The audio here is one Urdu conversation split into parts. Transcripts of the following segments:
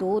2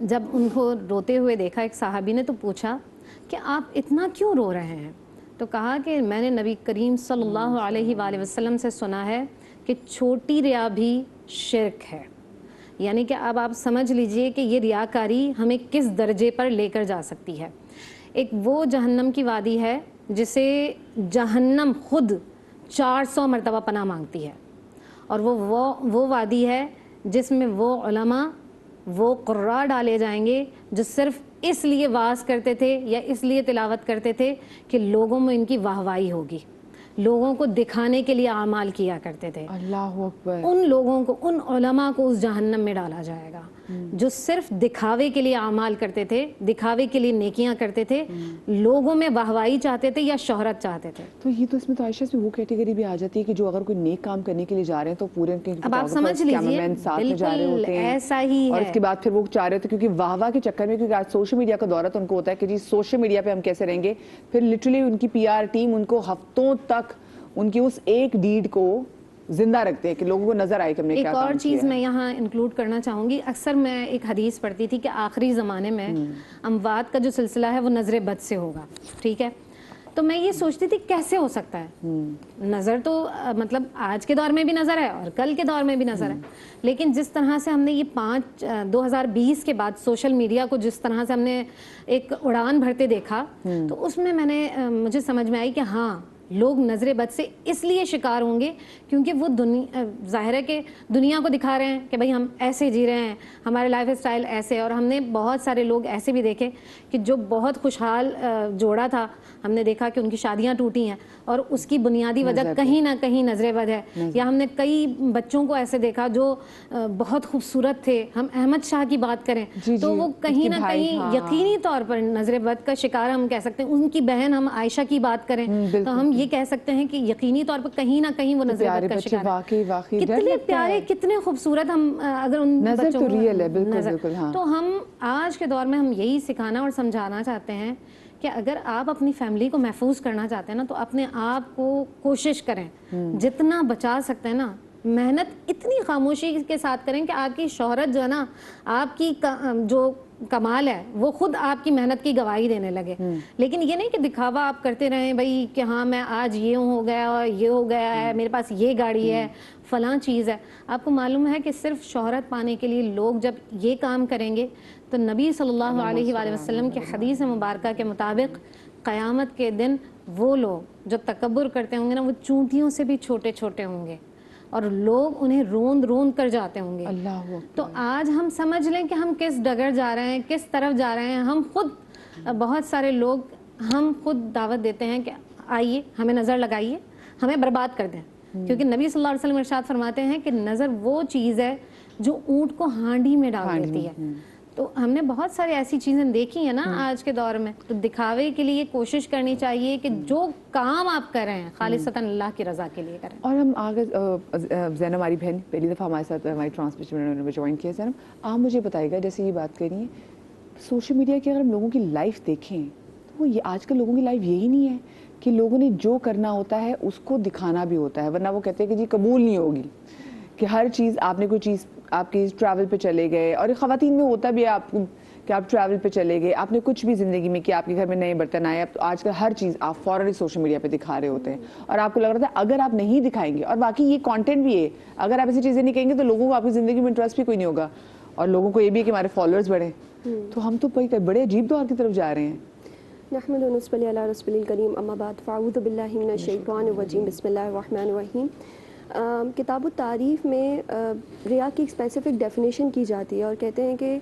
جب ان کو روتے ہوئے دیکھا ایک صحابی نے تو پوچھا کہ آپ اتنا کیوں رو رہے ہیں؟ تو کہا کہ میں نے نبی کریم صلی اللہ علیہ وآلہ وسلم سے سنا ہے کہ چھوٹی ریا بھی شرک ہے. یعنی کہ اب آپ سمجھ لیجئے کہ یہ ریاکاری ہمیں کس درجے پر لے کر جا سکتی ہے. ایک وہ جہنم کی وادی ہے جسے جہنم خود 400 مرتبہ پناہ مانگتی ہے، اور وہ وادی ہے جس میں وہ علماء، وہ قراء ڈالے جائیں گے جو صرف اس لیے واعظ کرتے تھے یا اس لیے تلاوت کرتے تھے کہ لوگوں میں ان کی واہوائی ہوگی، لوگوں کو دکھانے کے لیے اعمال کیا کرتے تھے. اللہ اکبر. ان لوگوں کو، ان علماء کو اس جہنم میں ڈالا جائے گا جو صرف دکھاوے کے لیے اعمال کرتے تھے، دکھاوے کے لیے نیکیاں کرتے تھے، لوگوں میں واہوائی چاہتے تھے یا شہرت چاہتے تھے. تو یہ تو اس میں تو عائشہ سے وہ کیٹیگری بھی آ جاتی ہے کہ جو اگر کوئی نیک کام کرنے کے لیے جا رہے ہیں تو پورے اب آپ سمجھ لیجیے ساتھ میں جا رہے ہوتے ہیں، ایسا ہی اور ہے. اس کے بعد پھر وہ چاہ رہے تھے کیونکہ واہ واہ کے چکر میں، کیونکہ آج سوشل میڈیا کا دور ہے تو ان کو ہوتا ہے کہ جی سوشل میڈیا پہ ہم کیسے رہیں گے. پھر لٹرلی ان کی پی آر ٹیم ان کو ہفتوں تک ان کی اس ایک ڈیڈ کو زندہ رکھتے ہیں کہ لوگوں کو نظر آئے کہ ہم نے کیا کام کیا ہے. ایک اور چیز میں یہاں انکلوڈ کرنا چاہوں گی. اکثر میں ایک حدیث پڑھتی تھی کہ آخری زمانے میں اموات کا جو سلسلہ ہے وہ نظر بد سے ہوگا. ٹھیک ہے، تو میں یہ سوچتی تھی کیسے ہو سکتا ہے؟ نظر تو مطلب آج کے دور میں بھی نظر ہے اور کل کے دور میں بھی نظر ہے، لیکن جس طرح سے ہم نے یہ 2020 کے بعد سوشل میڈیا کو جس طرح سے ہم نے ایک اڑان بھرتے دیکھا، تو اس میں مجھے سمجھ میں آئی کہ ہاں لوگ نظر بد سے اس لیے شکار ہوں گے کیونکہ وہ ظاہر ہے کہ دنیا کو دکھا رہے ہیں کہ بھئی ہم ایسے جی رہے ہیں، ہمارے لائف اسٹائل ایسے. اور ہم نے بہت سارے لوگ ایسے بھی دیکھے کہ جو بہت خوشحال جوڑا تھا، ہم نے دیکھا کہ ان کی شادیاں ٹوٹی ہیں اور اس کی بنیادی وجہ کہیں نہ کہیں نظر بد ہے. یا ہم نے کئی بچوں کو ایسے دیکھا جو بہت خوبصورت تھے. ہم احمد شاہ کی بات کریں تو وہ کہیں نہ کہیں یقینی طور پر نظر بد کا شکار ہم کہہ سکتے ہیں. ان کی بہن ہم عائشہ کی بات کریں تو ہم یہ کہہ سکتے ہیں کہ یقینی طور پر کہیں نہ کہیں وہ نظر بد کا شکار ہے. کتنے پیارے، کتنے خوبصورت ہم اگر ان بچوں کو تو ہم آج کے دور میں ہم یہی سکھانا اور سمجھانا چاہتے ہیں کہ اگر آپ اپنی فیملی کو محفوظ کرنا چاہتے ہیں نا تو اپنے آپ کو کوشش کریں جتنا بچا سکتے ہیں نا. محنت اتنی خاموشی کے ساتھ کریں کہ آپ کی شہرت جو ہے نا، آپ کی جو کمال ہے وہ خود آپ کی محنت کی گواہی دینے لگے. لیکن یہ نہیں کہ دکھاوا آپ کرتے رہیں بھائی کہ ہاں میں آج یہ ہو گیا اور یہ ہو گیا ہے، میرے پاس یہ گاڑی ہے، فلاں چیز ہے. آپ کو معلوم ہے کہ صرف شہرت پانے کے لیے لوگ جب یہ کام کریں گے تو نبی صلی اللہ علیہ وآلہ وسلم کی حدیث مبارکہ کے مطابق قیامت کے دن وہ لوگ جو تکبر کرتے ہوں گے نا وہ چونٹیوں سے بھی چھوٹے چھوٹے ہوں گے اور لوگ انہیں روند روند کر جاتے ہوں گے. تو آج ہم سمجھ لیں کہ ہم کس ڈگر جا رہے ہیں، کس طرف جا رہے ہیں. ہم خود بہت سارے لوگ ہم خود دعوت دیتے ہیں کہ آئیے ہمیں نظر لگائیے، ہمیں برباد کر دیں. کیونکہ نبی صلی اللہ علیہ وسلم ارشاد فرماتے ہیں کہ نظر وہ چیز ہے جو اونٹ کو ہانڈی میں ڈال دیتی ہے. تو ہم نے بہت ساری ایسی چیزیں دیکھی ہیں نا آج کے دور میں. تو دکھاوے کے لیے کوشش کرنی چاہیے کہ جو کام آپ کر رہے ہیں خالصتاً اللہ کی رضا کے لیے کریں. اور ہم آگے زینب ہماری بہن پہلی دفعہ ہمارے ساتھ ہماری ٹرانسمیشن میں جوائن کیا. زینب آپ مجھے بتائے گا، جیسے یہ بات کری ہے سوشل میڈیا کی، اگر ہم لوگوں کی لائف دیکھیں تو وہ آج کل لوگوں کی لائف یہی نہیں ہے کہ لوگوں نے جو کرنا ہوتا ہے اس کو دکھانا بھی ہوتا ہے، ورنہ وہ کہتے ہیں کہ جی قبول نہیں ہوگی کہ ہر چیز آپ نے کوئی چیز آپ کی ٹریول پہ چلے گئے. اور خواتین میں ہوتا بھی ہے آپ کو کہ آپ ٹریول پہ چلے گئے، آپ نے کچھ بھی زندگی میں کیا، آپ کے گھر میں نئے برتن آئے، اب تو آج کل ہر چیز آپ فوراً سوشل میڈیا پہ دکھا رہے ہوتے ہیں. اور آپ کو لگ رہا تھا اگر آپ نہیں دکھائیں گے، اور باقی یہ کانٹینٹ بھی ہے، اگر آپ ایسی چیزیں نہیں کہیں گے تو لوگوں کو آپ کی زندگی میں انٹرسٹ بھی کوئی نہیں ہوگا، اور لوگوں کو یہ بھی ہے کہ ہمارے فالوورز بڑھیں. تو ہم تو بڑے عجیب دور کی طرف جا رہے ہیں. نحمد و نصلی علی رسول الکریم، اما بعد، فاعوذ باللہ من الشیطان الرجیم، بسم اللہ الرحمن الرحیم. کتاب التعریف میں ریا کی ایک اسپیسیفک ڈیفینیشن کی جاتی ہے اور کہتے ہیں کہ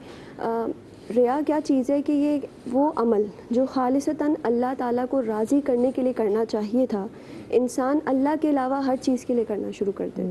ریا کیا چیز ہے کہ یہ وہ عمل جو خالصتاً اللہ تعالیٰ کو راضی کرنے کے لیے کرنا چاہیے تھا، انسان اللہ کے علاوہ ہر چیز کے لیے کرنا شروع کر دے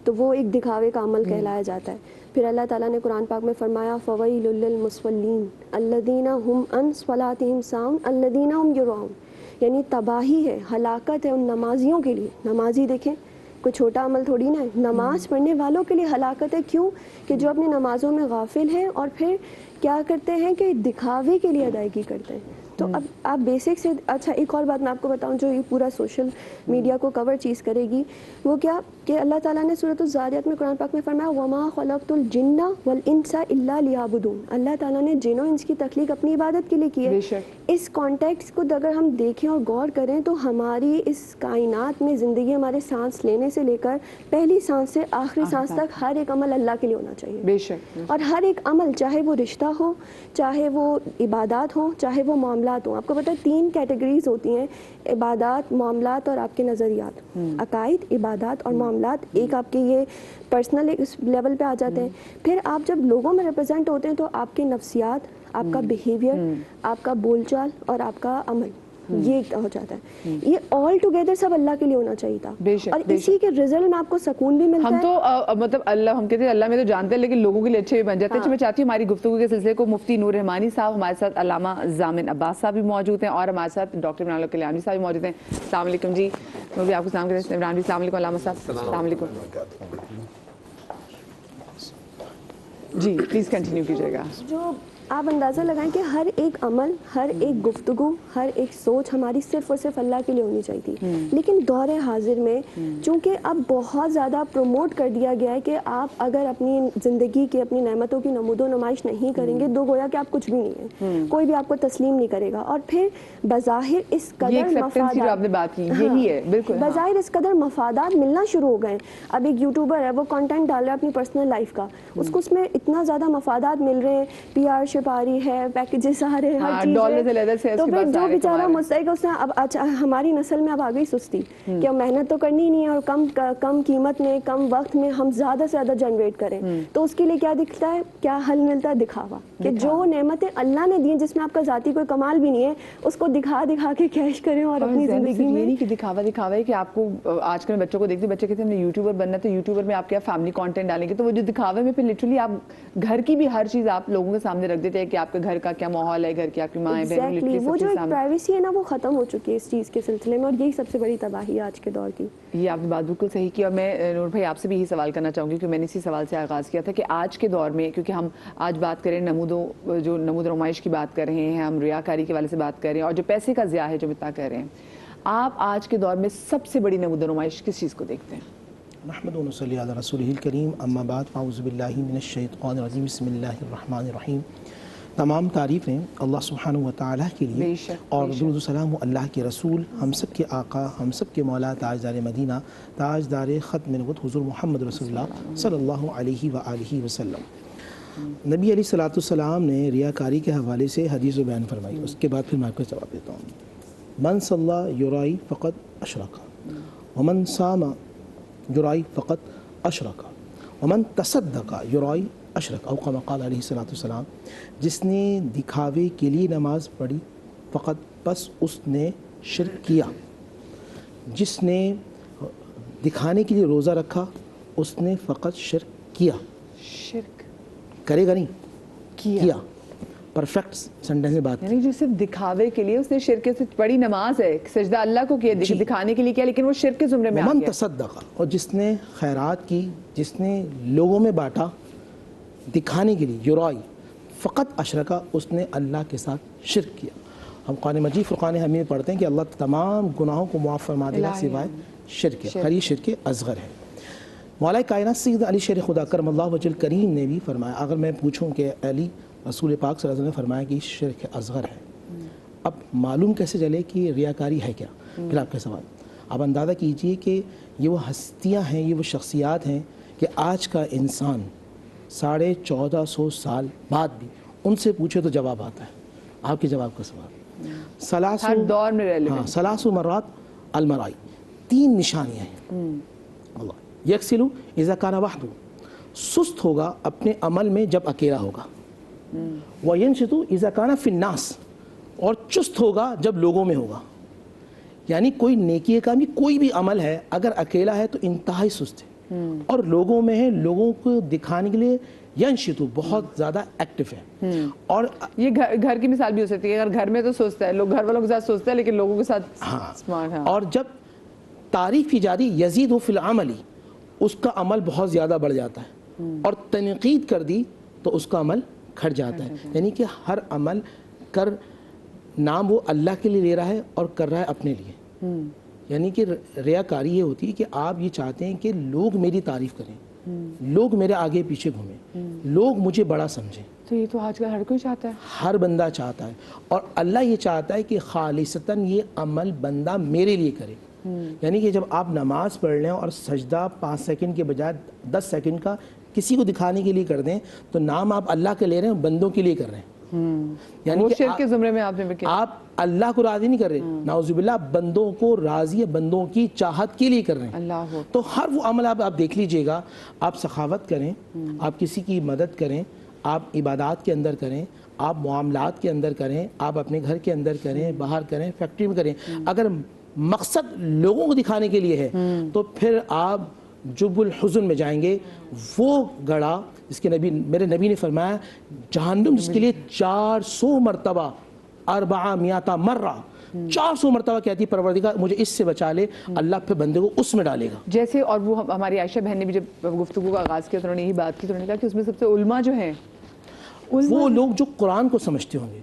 تو وہ ایک دکھاوے کا عمل کہلایا جاتا ہے. پھر اللہ تعالیٰ نے قرآن پاک میں فرمایا فویل للمصلین الذین هم عن صلاتهم ساہون الذین هم یراؤون، یعنی تباہی ہے، ہلاکت ہے ان نمازیوں کے لیے. نمازی دیکھیں کوئی چھوٹا عمل تھوڑی نہ ہے، نماز پڑھنے والوں کے لیے ہلاکت ہے. کیوں کہ جو اپنی نمازوں میں غافل ہیں اور پھر کیا کرتے ہیں کہ دکھاوے کے لیے ادائیگی کرتے ہیں. تو اب آپ بیسک سے اچھا ایک اور بات میں آپ کو بتاؤں جو یہ پورا سوشل میڈیا کو کور چیز کرے گی وہ کیا کہ اللہ تعالیٰ نے سورۃ الذاریات میں قرآن پاک میں فرمایا وما خلقت الجن والانس الا لیعبدون. اللہ تعالیٰ نے جن و انس کی تخلیق اپنی عبادت کے لیے کی ہے. اس کانٹیکسٹ کو اگر ہم دیکھیں اور غور کریں تو ہماری اس کائنات میں زندگی ہمارے سانس لینے سے لے کر پہلی سانس سے آخری سانس تک ہر ایک عمل اللہ کے لیے ہونا چاہیے. بے شک. اور ہر ایک عمل چاہے وہ رشتہ ہو, چاہے وہ عبادات ہوں, چاہے وہ معاملات ہوں. آپ کو پتہ ہے 3 کیٹیگریز ہوتی ہیں, عبادات, معاملات اور آپ کے نظریات. عقائد, عبادات اور معاملات ایک آپ کے یہ پرسنل اس لیول پہ آ جاتے ہیں. پھر آپ جب لوگوں میں ریپرزینٹ ہوتے ہیں تو آپ کے نفسیات, آپ کا بیہیویئر, آپ کا بول چال اور آپ کا عمل یہ ہو جاتا ہے. یہ آل ٹوگیدر سب اللہ کے لیے ہونا چاہیے تھا اور اسی کے رزلٹ میں آپ کو سکون بھی ملتا ہے. ہم تو مطلب اللہ, ہم کہتے ہیں اللہ میں تو جانتے ہیں لیکن لوگوں کے لیے اچھے بھی بن جاتے ہیں. میں چاہتی ہوں ہماری گفتگو کے سلسلے کو مفتی نور رحمانی صاحب, ہمارے ساتھ علامہ ضامن عباس صاحب بھی موجود ہیں اور ہمارے ساتھ ڈاکٹر عمران الکلیانی صاحب بھی موجود ہیں. السلام علیکم جی. میں بھی آپ کو سلام کرتے ہیں. عمران بھی السلام علیکم. علامہ صاحب السلام علیکم. جی پلیز کنٹینیو کیجیے گا. جو آپ اندازہ لگائیں کہ ہر ایک عمل, ہر ایک گفتگو, ہر ایک سوچ ہماری صرف اور صرف اللہ کے لیے ہونی چاہیے تھی. لیکن دور حاضر میں چونکہ اب بہت زیادہ پروموٹ کر دیا گیا ہے کہ آپ اگر اپنی زندگی کی, اپنی نعمتوں کی نمود و نمائش نہیں کریں گے تو گویا کہ آپ کچھ بھی نہیں ہیں, کوئی بھی آپ کو تسلیم نہیں کرے گا. اور پھر بظاہر اس قدر مفادات, بظاہر اس قدر مفادات ملنا شروع ہو گئے. اب ایک یوٹیوبر ہے, وہ کنٹینٹ ڈال رہا ہے اپنی پرسنل لائف کا, اس کو اس میں اتنا زیادہ مفادات مل رہے ہیں, پی آر آ رہی ہے, پیکیجز آ رہے ہیں, ہر چیز ہے. تو پھر جو بیچارہ مستحق اس نے اب ہماری نسل میں اب آ گئی سستی کہ محنت تو کرنی نہیں ہے اور کم قیمت میں, کم وقت میں ہم زیادہ سے زیادہ جنریٹ کریں. تو اس کے لیے کیا دکھتا ہے, کیا حل ملتا ہے؟ دکھاوا. کہ جو نعمتیں اللہ نے دی جس میں آپ کا ذاتی کوئی کمال بھی نہیں ہے اس کو دکھا کے کیش کریں اور اپنی زندگی میں. نہیں کہ دکھاوا ہے کہ آپ کو آج کل بچوں کو دیکھتے, بچے کہتے ہیں ہمیں یوٹیوبر بننا, تو یوٹیوبر میں آپ کیا فیملی کانٹینٹ ڈالیں گے, تو وہ جو دکھاوے میں پھر لٹرلی آپ گھر کی بھی ہر چیز آپ لوگوں کے سامنے رکھ دیتے ہیں کہ آپ کے گھر کا کیا ماحول ہے, گھر کی آپ کی ماں ہے. وہ جو ایک پرائیویسی ہے نا وہ ختم ہو چکی ہے اس چیز کے سلسلے میں, اور یہی سب سے بڑی تباہی ہے آج کے دور کی. یہ آپ نے بات بالکل صحیح کی. اور میں نور بھائی آپ سے بھی یہی سوال کرنا چاہوں گی کہ میں نے اسی سوال سے آغاز کیا تھا کہ آج کے دور میں, کیونکہ ہم آج بات کریں نمود و نمائش کی بات کر رہے ہیں, ہم ریاکاری کے والے سے بات کر رہے ہیں اور جو پیسے کا ضیاع ہے جو اتنا کر رہے ہیں, آپ آج کے دور میں سب سے بڑی نمود و نمائش کس چیز کو دیکھتے ہیں؟ نحمد و نصلی علی رسولہ الکریم, اما بعد فاعوذ باللہ من الشیطان الرجیم, بسم اللہ الرحمن الرحیم. تمام تعریفیں اللہ سبحانہ و تعالیٰ کے لیے اور درود و سلام اللہ کے رسول, ہم سب کے آقا, ہم سب کے مولا, تاجدار مدینہ, تاجدار ختم نبوت حضور محمد رسول اللہ صلی اللہ علیہ وآلہ وسلم. نبی علیہ الصلوۃ والسلام نے ریاکاری کے حوالے سے حدیث و بیان فرمائی. اس کے بعد پھر میں آپ کو جواب دیتا ہوں. من صلی یرائی فقط اشرک, ومن صام یرائی فقط اشرک, ومن تصدق یرائی اشرک, او کما قال علیہ الصلوۃ والسلام. جس نے دکھاوے کے لیے نماز پڑھی فقط بس اس نے شرک کیا. جس نے دکھانے کے لیے روزہ رکھا اس نے فقط شرک کیا. شرک کرے گا نہیں, کیا. پرفیکٹ سینٹینس میں بات, یعنی جو صرف دکھاوے کے لیے اس نے شرک سے پڑھی نماز ہے, سجدہ اللہ کو کیا, دکھانے کے لیے کیا, لیکن وہ شرک کے زمرے میں آ من گیا. تصدق, اور جس نے خیرات کی, جس نے لوگوں میں بانٹا دکھانے کے لیے, یرائی فقط اشرکا, اس نے اللہ کے ساتھ شرک کیا. ہم قرآن مجید فرقان حمید میں پڑھتے ہیں کہ اللہ تمام گناہوں کو معاف فرما دے گا سوائے شرک کے, خیر یہ شرک اصغر ہے. مولا کائنات سید علی شیر خدا کرم اللہ وجہ کریم نے بھی فرمایا, اگر میں پوچھوں کہ علی رسول پاک صلی اللہ علیہ وسلم نے فرمایا کہ شرک اصغر ہے, اب معلوم کیسے چلے کہ ریاکاری ہے کیا؟ پھر آپ کا سوال. اب اندازہ کیجئے کہ یہ وہ ہستیاں ہیں, یہ وہ شخصیات ہیں کہ آج کا انسان 1450 سال بعد بھی ان سے پوچھے تو جواب آتا ہے. آپ کے جواب کا سوال, ہر دور میں ریلیونٹ. ثلاث مرات المرائی, 3 نشانیاں ہیں. اللہ یکسلو اذا کان وحدہ, سست ہوگا اپنے عمل میں جب اکیلا ہوگا. وینشطو اذا کان فی الناس, اور چست ہوگا جب لوگوں میں ہوگا. یعنی کوئی نیکی کا بھی کوئی بھی عمل ہے اگر اکیلا ہے تو انتہائی سست ہے, اور لوگوں میں ہے لوگوں کو دکھانے کے لیے ینشطو بہت زیادہ ایکٹیو ہے. اور یہ گھر کی مثال بھی ہو سکتی ہے, اگر گھر میں تو سوچتا ہے, لوگ گھر والوں کے ساتھ سوچتا ہے لیکن لوگوں کے ساتھ اسمارٹ ہے. اور جب تعریف کی جاتی یزید فی العمل, اس کا عمل بہت زیادہ بڑھ جاتا ہے, اور تنقید کر دی تو اس کا عمل کھٹ جاتا ہے. یعنی کہ ہر عمل کر نام وہ اللہ کے لیے لے رہا ہے اور کر رہا ہے اپنے لیے. یعنی کہ ریاکاری یہ ہوتی ہے کہ آپ یہ چاہتے ہیں کہ لوگ میری تعریف کریں, لوگ میرے آگے پیچھے گھومیں, لوگ مجھے بڑا سمجھیں. تو یہ تو آج کل ہر کوئی چاہتا ہے, ہر بندہ چاہتا ہے, اور اللہ یہ چاہتا ہے کہ خالصتاً یہ عمل بندہ میرے لیے کرے. یعنی کہ جب آپ نماز پڑھ لیں اور سجدہ 5 سیکنڈ کے بجائے 10 سیکنڈ کا کسی کو دکھانے کے لیے کر دیں, تو نام آپ اللہ کے لے رہے ہیں, بندوں کے لیے کر رہے ہیں. یعنی وہ کہ شرک کے زمرے میں آپ نے کیا, آپ اللہ کو راضی نہیں کر رہے, نعوذ باللہ, بندوں کو راضی, بندوں کی چاہت کے لیے کر رہے ہیں. اللہ ہو. تو ہر وہ عمل آپ دیکھ لیجئے گا, آپ سخاوت کریں, آپ کسی کی مدد کریں, آپ عبادات کے اندر کریں, آپ معاملات کے اندر کریں, آپ اپنے گھر کے اندر کریں, باہر کریں, فیکٹری میں کریں, اگر مقصد لوگوں کو دکھانے کے لیے ہے تو پھر آپ جب الحزن میں جائیں گے. وہ گڑھا جس کے میرے نبی نے فرمایا, جہنم جس کے لیے 400 مرتبہ 400 مرہ 400 مرتبہ کہتی ہے پروردگار مجھے اس سے بچا لے, اللہ پھر بندے کو اس میں ڈالے گا. جیسے, اور وہ ہماری عائشہ بہن نے بھی جب گفتگو کا آغاز کیا تو انہوں نے یہی بات کی, تو انہوں نے کہا کہ اس میں سب سے علماء جو ہیں, وہ لوگ جو قرآن کو سمجھتے ہوں گے,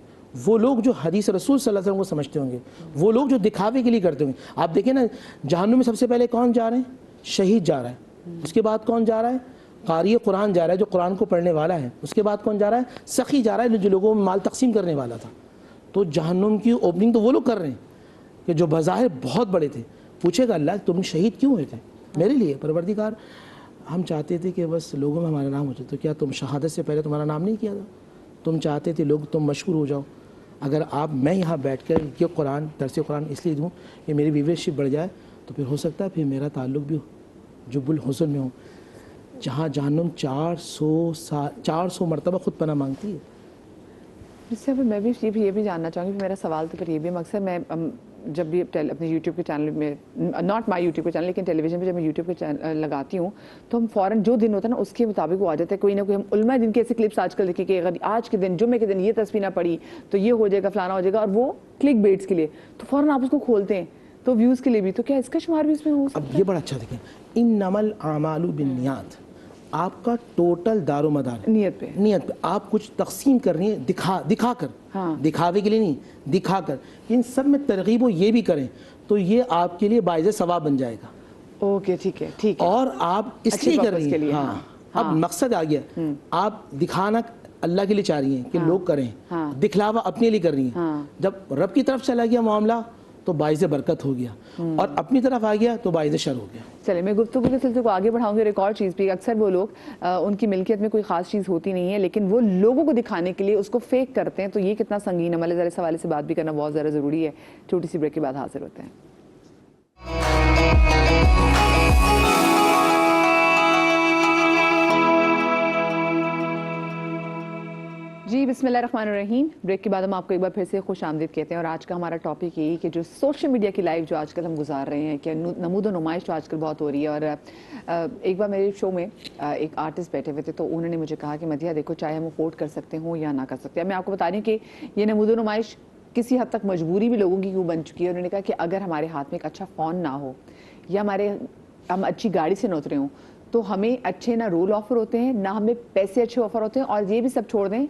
وہ لوگ جو حدیث رسول صلی اللہ علیہ وسلم کو سمجھتے ہوں گے, وہ لوگ جو دکھاوے کے لیے کرتے ہوں گے. آپ دیکھیں نا, جہنم میں سب سے پہلے کون جا رہے ہیں؟ شہید جا رہا ہے. اس کے بعد کون جا رہا ہے؟ قاری قرآن جا رہا ہے جو قرآن کو پڑھنے والا ہے. اس کے بعد کون جا رہا ہے؟ سخی جا رہا ہے جو لوگوں میں مال تقسیم کرنے والا تھا. تو جہنم کی اوپننگ تو وہ لوگ کر رہے ہیں کہ جو بظاہر بہت بڑے تھے. پوچھے گا اللہ تم شہید کیوں ہوئے تھے؟ میرے لیے پروردگار, ہم چاہتے تھے کہ بس لوگوں میں ہمارا نام ہو جائے. تو کیا تم شہادت سے پہلے تمہارا نام نہیں کیا تھا؟ تم چاہتے تھے لوگ تم مشہور ہو جاؤ. اگر میں یہاں بیٹھ کر یہ قرآن درس قرآن اس لیے دوں کہ میری ویورشپ بڑھ جائے, تو پھر ہو سکتا ہے پھر میرا تعلق بھی جب الحسن میں ہو, جہاں جہنم 400 مرتبہ خود پناہ مانگتی ہے. اس سے میں بھی یہ بھی جاننا چاہوں گی, میرا سوال تو پھر یہ بھی مقصد, میں جب بھی اپنے یوٹیوب کے چینل میں, ناٹ مائی یوٹیوب کے چینل لیکن ٹیلی ویژن پہ جب میں یوٹیوب کے چینل لگاتی ہوں تو ہم فوراً جو دن ہوتا ہے نا اس کے مطابق وہ آ جاتا ہے. کوئی نہ کوئی ہم علماء دن کے ایسے کلپس آج کل دیکھیں کہ اگر آج کے دن جمعے کے دن یہ تسبیح نہ پڑھی تو یہ ہو جائے گا, فلانا ہو جائے گا, اور وہ کلک بیٹس کے لیے, تو فوراً آپ اس کو کھولتے ہیں تو ویوز کے لیے بھی. تو کیا اس کا شمار بھی اس میں ہو سکتا ہے؟ اب یہ بڑا اچھا دیکھیں, انما الاعمال بالنیات, آپ کا ٹوٹل دار و مدار نیت پہ. آپ کچھ تقسیم کر رہی ہیں دکھا کر, دکھاوے کے لیے نہیں, دکھا کر. ان سب میں ترغیب ہو یہ بھی کریں تو یہ آپ کے لیے باعث ثواب بن جائے گا. اوکے ٹھیک ہے. اور آپ اس لیے کر رہی ہیں, ہاں اب مقصد آ گیا, آپ دکھانا اللہ کے لیے چاہ رہی ہیں کہ لوگ کریں, دکھلاوا اپنے لیے کر رہی ہیں. جب رب کی طرف چلا گیا معاملہ تو باعث برکت ہو گیا, اور اپنی طرف آ گیا تو باعث شر ہو گیا. چلے میں گفتگو کے سلسلے کو آگے بڑھاؤں گی. ایک اور چیز بھی, اکثر وہ لوگ ان کی ملکیت میں کوئی خاص چیز ہوتی نہیں ہے لیکن وہ لوگوں کو دکھانے کے لیے اس کو فیک کرتے ہیں, تو یہ کتنا سنگین عمل ہے, ذرا اس حوالے سے بات بھی کرنا بہت زیادہ ضروری ہے. چھوٹی سی بریک کے بعد حاضر ہوتے ہیں. جی بسم اللہ الرحمن الرحیم. بریک کے بعد ہم آپ کو ایک بار پھر سے خوش آمدید کہتے ہیں, اور آج کا ہمارا ٹاپک یہی کہ جو سوشل میڈیا کی لائف جو آج کل ہم گزار رہے ہیں, کہ نمود و نمائش جو آج کل بہت ہو رہی ہے. اور ایک بار میرے شو میں ایک آرٹسٹ بیٹھے ہوئے تھے تو انہوں نے مجھے کہا کہ مدیحہ دیکھو, چاہے ہم افورڈ کر سکتے ہوں یا نہ کر سکتے ہیں, میں آپ کو بتا رہی ہوں کہ یہ نمود و نمائش کسی حد تک مجبوری بھی لوگوں کی کیوں بن چکی ہے. انہوں نے کہا کہ اگر ہمارے ہاتھ میں ایک اچھا فون نہ ہو یا ہم اچھی گاڑی سے نہ اترے ہوں تو ہمیں اچھے نہ رول آفر ہوتے ہیں, نہ ہمیں پیسے اچھے آفر ہوتے ہیں, اور یہ بھی سب چھوڑ دیں,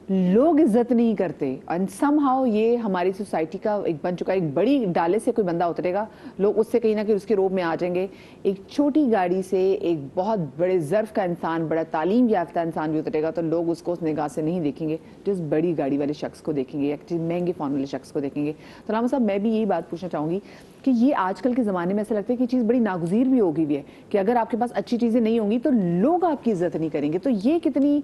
لوگ عزت نہیں کرتے. اینڈ سم ہاؤ یہ ہماری سوسائٹی کا ایک بن چکا ہے. ایک بڑی ڈالے سے کوئی بندہ اترے گا, لوگ اس سے کہیں نہ کہیں اس کے روب میں آ جائیں گے. ایک چھوٹی گاڑی سے ایک بہت بڑے ظرف کا انسان, بڑا تعلیم یافتہ انسان بھی اترے گا تو لوگ اس کو اس نگاہ سے نہیں دیکھیں گے, جس بڑی گاڑی والے شخص کو دیکھیں گے یا جس مہنگے فون والے شخص کو دیکھیں گے. تو علامہ صاحب میں بھی یہی بات پوچھنا چاہوں گی کہ یہ آج کل کے زمانے میں ایسا لگتا ہے کہ چیز بڑی ناگزیر بھی ہو گئی ہوئی ہے کہ اگر آپ کے پاس اچھی چیزیں نہیں ہوں گی تو لوگ آپ کی عزت نہیں کریں گے. تو یہ کتنی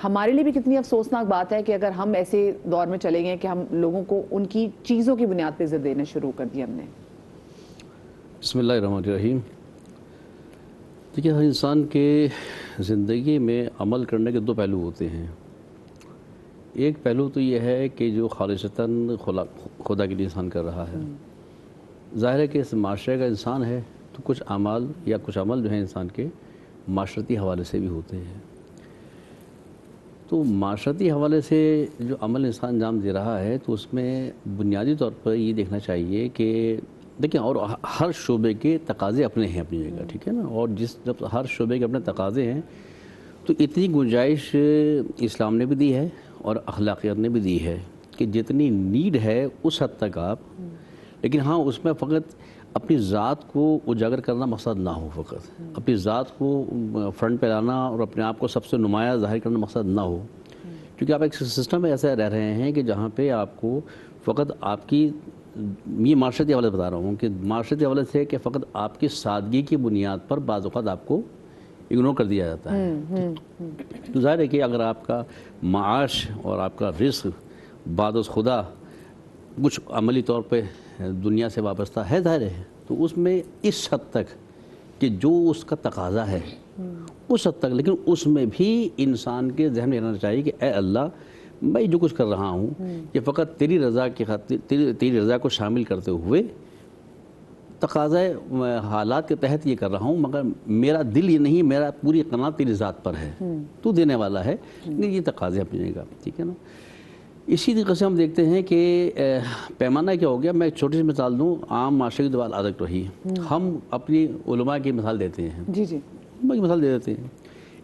ہمارے لیے بھی کتنی افسوسناک بات ہے کہ اگر ہم ایسے دور میں چلے گئے کہ ہم لوگوں کو ان کی چیزوں کی بنیاد پہ عزت دینا شروع کر دیا ہم نے. بسم اللہ الرحمن الرحیم. دیکھیے, ہر انسان کے زندگی میں عمل کرنے کے دو پہلو ہوتے ہیں. ایک پہلو تو یہ ہے کہ جو خالصتاً خدا کے لیے انسان کر رہا ہے. ظاہر ہے کہ اس معاشرے کا انسان ہے تو کچھ اعمال یا کچھ عمل جو ہیں انسان کے معاشرتی حوالے سے بھی ہوتے ہیں. تو معاشرتی حوالے سے جو عمل انسان انجام دے رہا ہے تو اس میں بنیادی طور پر یہ دیکھنا چاہیے کہ دیکھیں, اور ہر شعبے کے تقاضے اپنے ہیں اپنی جگہ, ٹھیک ہے نا, اور جب ہر شعبے کے اپنے تقاضے ہیں تو اتنی گنجائش اسلام نے بھی دی ہے اور اخلاقیات نے بھی دی ہے کہ جتنی نیڈ ہے اس حد تک آپ، لیکن ہاں اس میں فقط اپنی ذات کو اجاگر کرنا مقصد نہ ہو، فقط اپنی ذات کو فرنٹ پہ لانا اور اپنے آپ کو سب سے نمایاں ظاہر کرنا مقصد نہ ہو، کیونکہ آپ ایک سسٹم میں ایسا رہ رہے ہیں کہ جہاں پہ آپ کو فقط آپ کی، یہ معاشرتی حوالے سے بتا رہا ہوں کہ معاشرتی حوالے سے کہ فقط آپ کی سادگی کی بنیاد پر بعض اوقات آپ کو اگنور کر دیا جاتا ہے. تو ظاہر ہے کہ اگر آپ کا معاش اور آپ کا رزق بعد از خدا کچھ عملی طور پہ دنیا سے وابستہ ہے، ظاہر ہے، تو اس میں اس حد تک کہ جو اس کا تقاضا ہے اس حد تک، لیکن اس میں بھی انسان کے ذہن میں رہنا چاہیے کہ اے اللہ میں جو کچھ کر رہا ہوں یہ فقط تیری رضا کی خاطر، تیری رضا کو شامل کرتے ہوئے تقاضۂ حالات کے تحت یہ کر رہا ہوں، مگر میرا دل یہ نہیں، میرا پوری قناعت تیری ذات پر ہے، تو دینے والا ہے، یہ تقاضے اپنی جگہ، ٹھیک ہے نا. اسی طریقے سے ہم دیکھتے ہیں کہ پیمانہ کیا ہو گیا. میں ایک چھوٹی سی مثال دوں، عام معاشرے کی بات عادت رہی، ہم اپنی علماء کی مثال دیتے ہیں، جی جی علماء کی مثال دے دیتے ہیں.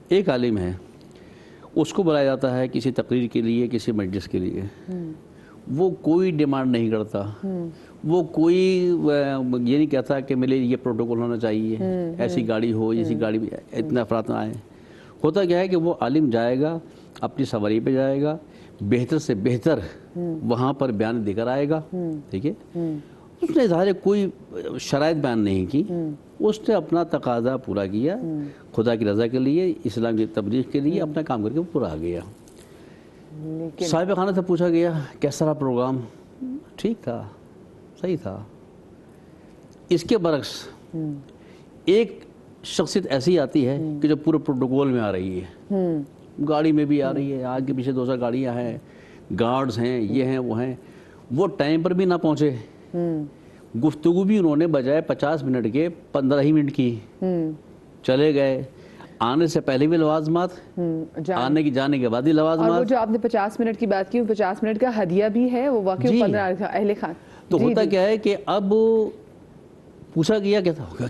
ایک عالم ہے، اس کو بلایا جاتا ہے کسی تقریر کے لیے، کسی مجلس کے لیے، وہ کوئی ڈیمانڈ نہیں کرتا، وہ کوئی یہ نہیں کہتا کہ میرے یہ پروٹوکول ہونا چاہیے، ایسی گاڑی ہو، ایسی گاڑی میں اتنا افراد نہ آئے. ہوتا کیا ہے کہ وہ عالم جائے گا، اپنی سواری پہ جائے گا، بہتر سے بہتر وہاں پر بیان دے کر آئے گا، ٹھیک ہے. اس نے ظاہر کوئی شرائط بیان نہیں کی، اس نے اپنا تقاضا پورا کیا خدا کی رضا کے لیے، اسلام کی تبلیغ کے لیے، اپنا کام کر کے پورا آ گیا. صاحب خانہ سے پوچھا گیا کیسا رہا پروگرام؟ ٹھیک تھا، صحیح تھا. اس کے برعکس ایک شخصیت ایسی آتی ہے کہ جو پورے پروٹوکول میں آ رہی ہے، گاڑی میں بھی آ رہی ہے، آگے پیچھے 200 گاڑیاں ہیں، گارڈز ہیں، یہ ہیں وہ ہیں، وہ ٹائم پر بھی نہ پہنچے. گفتگو بھی انہوں نے بجائے 50 منٹ کے 15 ہی منٹ کی، چلے گئے. آنے سے پہلے بھی لوازمات، آنے کی جانے کے بعد ہی لوازمات. اور وہ جو آپ نے 50 منٹ کی بات کی، وہ 50 منٹ کا ہدیہ بھی ہے، وہ واقعی 15 اہل خان. تو ہوتا کیا ہے کہ اب پوچھا گیا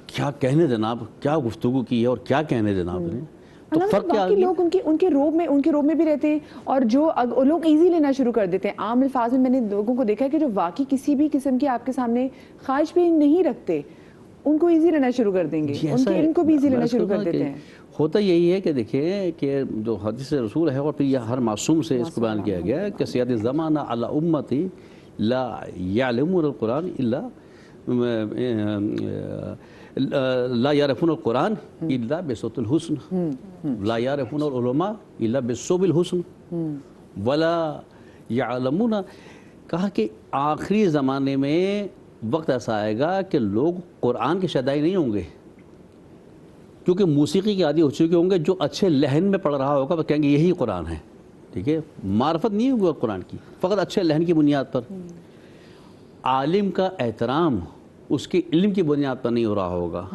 کیا کہنے جناب، کیا گفتگو کی ہے اور کیا کہنے جناب نے. تو فرق کیا باقی لوگ ان کے روب میں بھی رہتے ہیں، اور جو لوگ ایزی لینا شروع کر دیتے ہیں. عام الفاظ میں میں نے لوگوں کو دیکھا ہے کہ جو واقعی کسی بھی قسم کی آپ کے سامنے خواہش بھی نہیں رکھتے، ان کو ایزی لینا شروع کر دیں گے، ان کو بھی ایزی لینا شروع کر دیتے ہیں. ہوتا یہی ہے کہ دیکھیں کہ جو حدیث رسول ہے اور پھر یہ ہر معصوم سے اس کو بیان کیا گیا کہ سیاد الزمانہ علی امتی لا یعلمون القرآن الا لا یعرفون القرآن الا بصوت الحسن، لا یعرفون العلماء الا بصوب الحسن ولا یعلمون. کہا کہ آخری زمانے میں وقت ایسا آئے گا کہ لوگ قرآن کے شیدائی نہیں ہوں گے، کیونکہ موسیقی کے عادی ہو چکے ہوں گے. جو اچھے لہن میں پڑھ رہا ہوگا وہ کہیں گے یہی قرآن ہے، ٹھیک ہے. معرفت نہیں ہوگا قرآن کی، فقط اچھے لہن کی بنیاد پر. عالم کا احترام اس کے علم کی بنیاد پر نہیں ہو رہا ہوگا،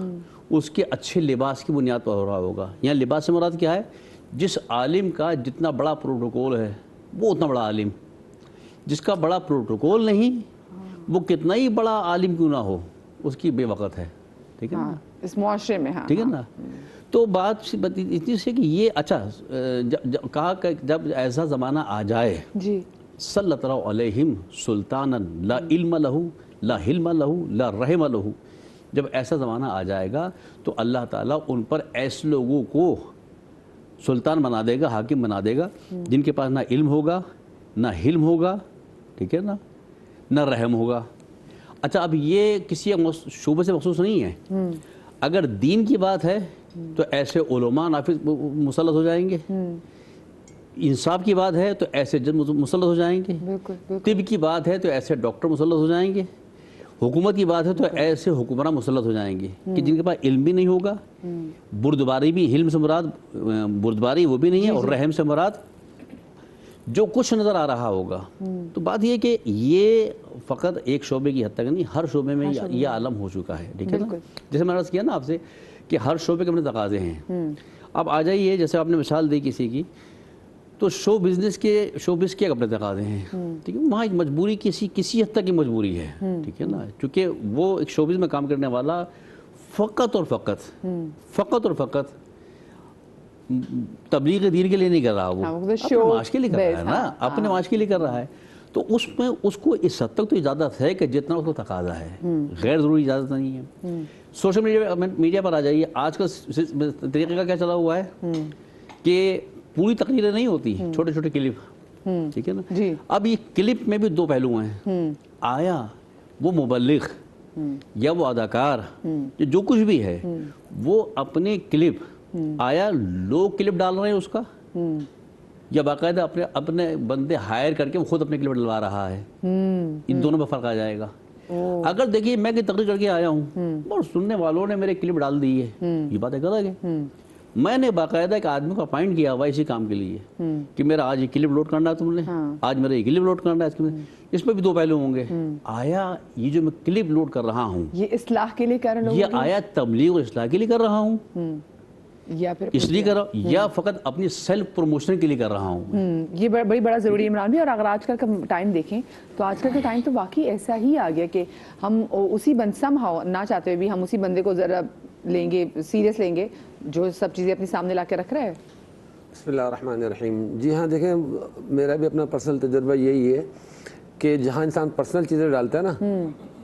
اس کے اچھے لباس کی بنیاد پر ہو رہا ہوگا. یہاں لباس سے مراد کیا ہے؟ جس عالم کا جتنا بڑا پروٹوکول ہے وہ اتنا بڑا عالم، جس کا بڑا پروٹوکول نہیں وہ کتنا ہی بڑا عالم کیوں نہ ہو اس کی بے وقت ہے، ٹھیک ہے نا، اس معاشرے میں. ٹھیک ہے نا. تو بات اتنی سے کہ یہ اچھا کہا کہ جب ایسا زمانہ آ جائے جی صلی اللہ علیہم سلطانا لا علم لہو لا حلم لہو لا رحم لہو. جب ایسا زمانہ آ جائے گا تو اللہ تعالیٰ ان پر ایسے لوگوں کو سلطان بنا دے گا، حاکم بنا دے گا، جن کے پاس نہ علم ہوگا، نہ حلم ہوگا، ٹھیک ہے نا، نہ رحم ہوگا. اچھا اب یہ کسی شعبے سے مخصوص نہیں ہے. اگر دین کی بات ہے تو ایسے علماء نافذ مسلط ہو جائیں گے، انصاف کی بات ہے تو ایسے جج مسلط ہو جائیں گے، طب کی بات ہے تو ایسے ڈاکٹر مسلط ہو جائیں گے، حکومت کی بات ہے تو ایسے حکمراں مسلط ہو جائیں گے کہ جن کے پاس علم بھی نہیں ہوگا، بردباری بھی، علم سے مراد بردباری وہ بھی نہیں ہے، اور رحم سے مراد جو کچھ نظر آ رہا ہوگا. تو بات یہ کہ یہ فقط ایک شعبے کی حد تک نہیں، ہر شعبے میں یہ عالم ہو چکا ہے، ٹھیک ہے نا. جیسے میں نے عرض کیا نا آپ سے کہ ہر شعبے کے اپنے تقاضے ہیں. اب آ جائیے جیسے آپ نے مثال دی کسی کی، تو شو بزنس کے اپنے تقاضے ہیں، ٹھیک ہے. وہاں ایک مجبوری کسی حد تک کی مجبوری ہے، ٹھیک ہے نا، چونکہ وہ ایک شو بزنس میں کام کرنے والا فقط اور فقط تبلیغ دین کے لیے نہیں کر رہا، وہ اپنے معاش کے لیے کر رہا ہے نا، اپنے معاش کے لیے کر رہا ہے. تو اس میں اس کو اس حد تک تو اجازت ہے کہ جتنا اس کو تقاضا ہے، غیر ضروری اجازت نہیں ہے۔ سوشل میڈیا پر آ جائیے، آج کا طریقے کا کیا چلا ہوا ہے کہ پوری تقریریں نہیں ہوتی، چھوٹے چھوٹے کلپ، ٹھیک ہے نا؟ اب یہ کلپ میں بھی دو پہلو ہیں، آیا وہ مبلغ یا وہ اداکار جو کچھ بھی ہے وہ اپنے کلپ، آیا لوگ کلپ ڈال رہے ہیں اس کا، یا باقاعدہ اپنے بندے ہائر کر کے وہ خود اپنے کلپ ڈلوا رہا ہے؟ ان دونوں میں فرق آ جائے گا۔ اگر دیکھیے میں کوئی تقریر کر کے آیا ہوں اور سننے والوں نے میرے کلپ ڈال دی ہے، یہ بات ایک الگ ہے۔ میں نے باقاعدہ ایک آدمی کو اپائنٹ کیا ہوا اسی کام کے لیے کہ میرا آج یہ کلپ لوڈ کرنا ہے، تم نے آج میرا یہ کلپ لوڈ کرنا ہے، اس میں بھی دو پہلو ہوں گے۔ آیا یہ جو میں کلپ لوڈ کر رہا ہوں یہ اصلاح کے لیے کر رہا ہوں، یہ آیا تبلیغ و اصلاح کے لیے کر رہا ہوں، یا پھر اس لیے کر رہا ہوں، یا فقط اپنی سیلف پروموشن کے لیے کر رہا ہوں؟ یہ بڑا ضروری ہے عمران بھی۔ اور اگر آج کل کا ٹائم دیکھیں تو آج کل کا ٹائم تو واقعی ایسا ہی آ گیا کہ ہم اسی نہ چاہتے ہوئے بھی ہم اسی بندے کو ذرا لیں گے، سیریس لیں گے جو سب چیزیں اپنے سامنے لا کے رکھ رہا ہے۔ بسم اللہ الرحمن الرحیم۔ جی ہاں، دیکھیں میرا بھی اپنا پرسنل تجربہ یہی ہے کہ جہاں انسان پرسنل چیزیں ڈالتا ہے نا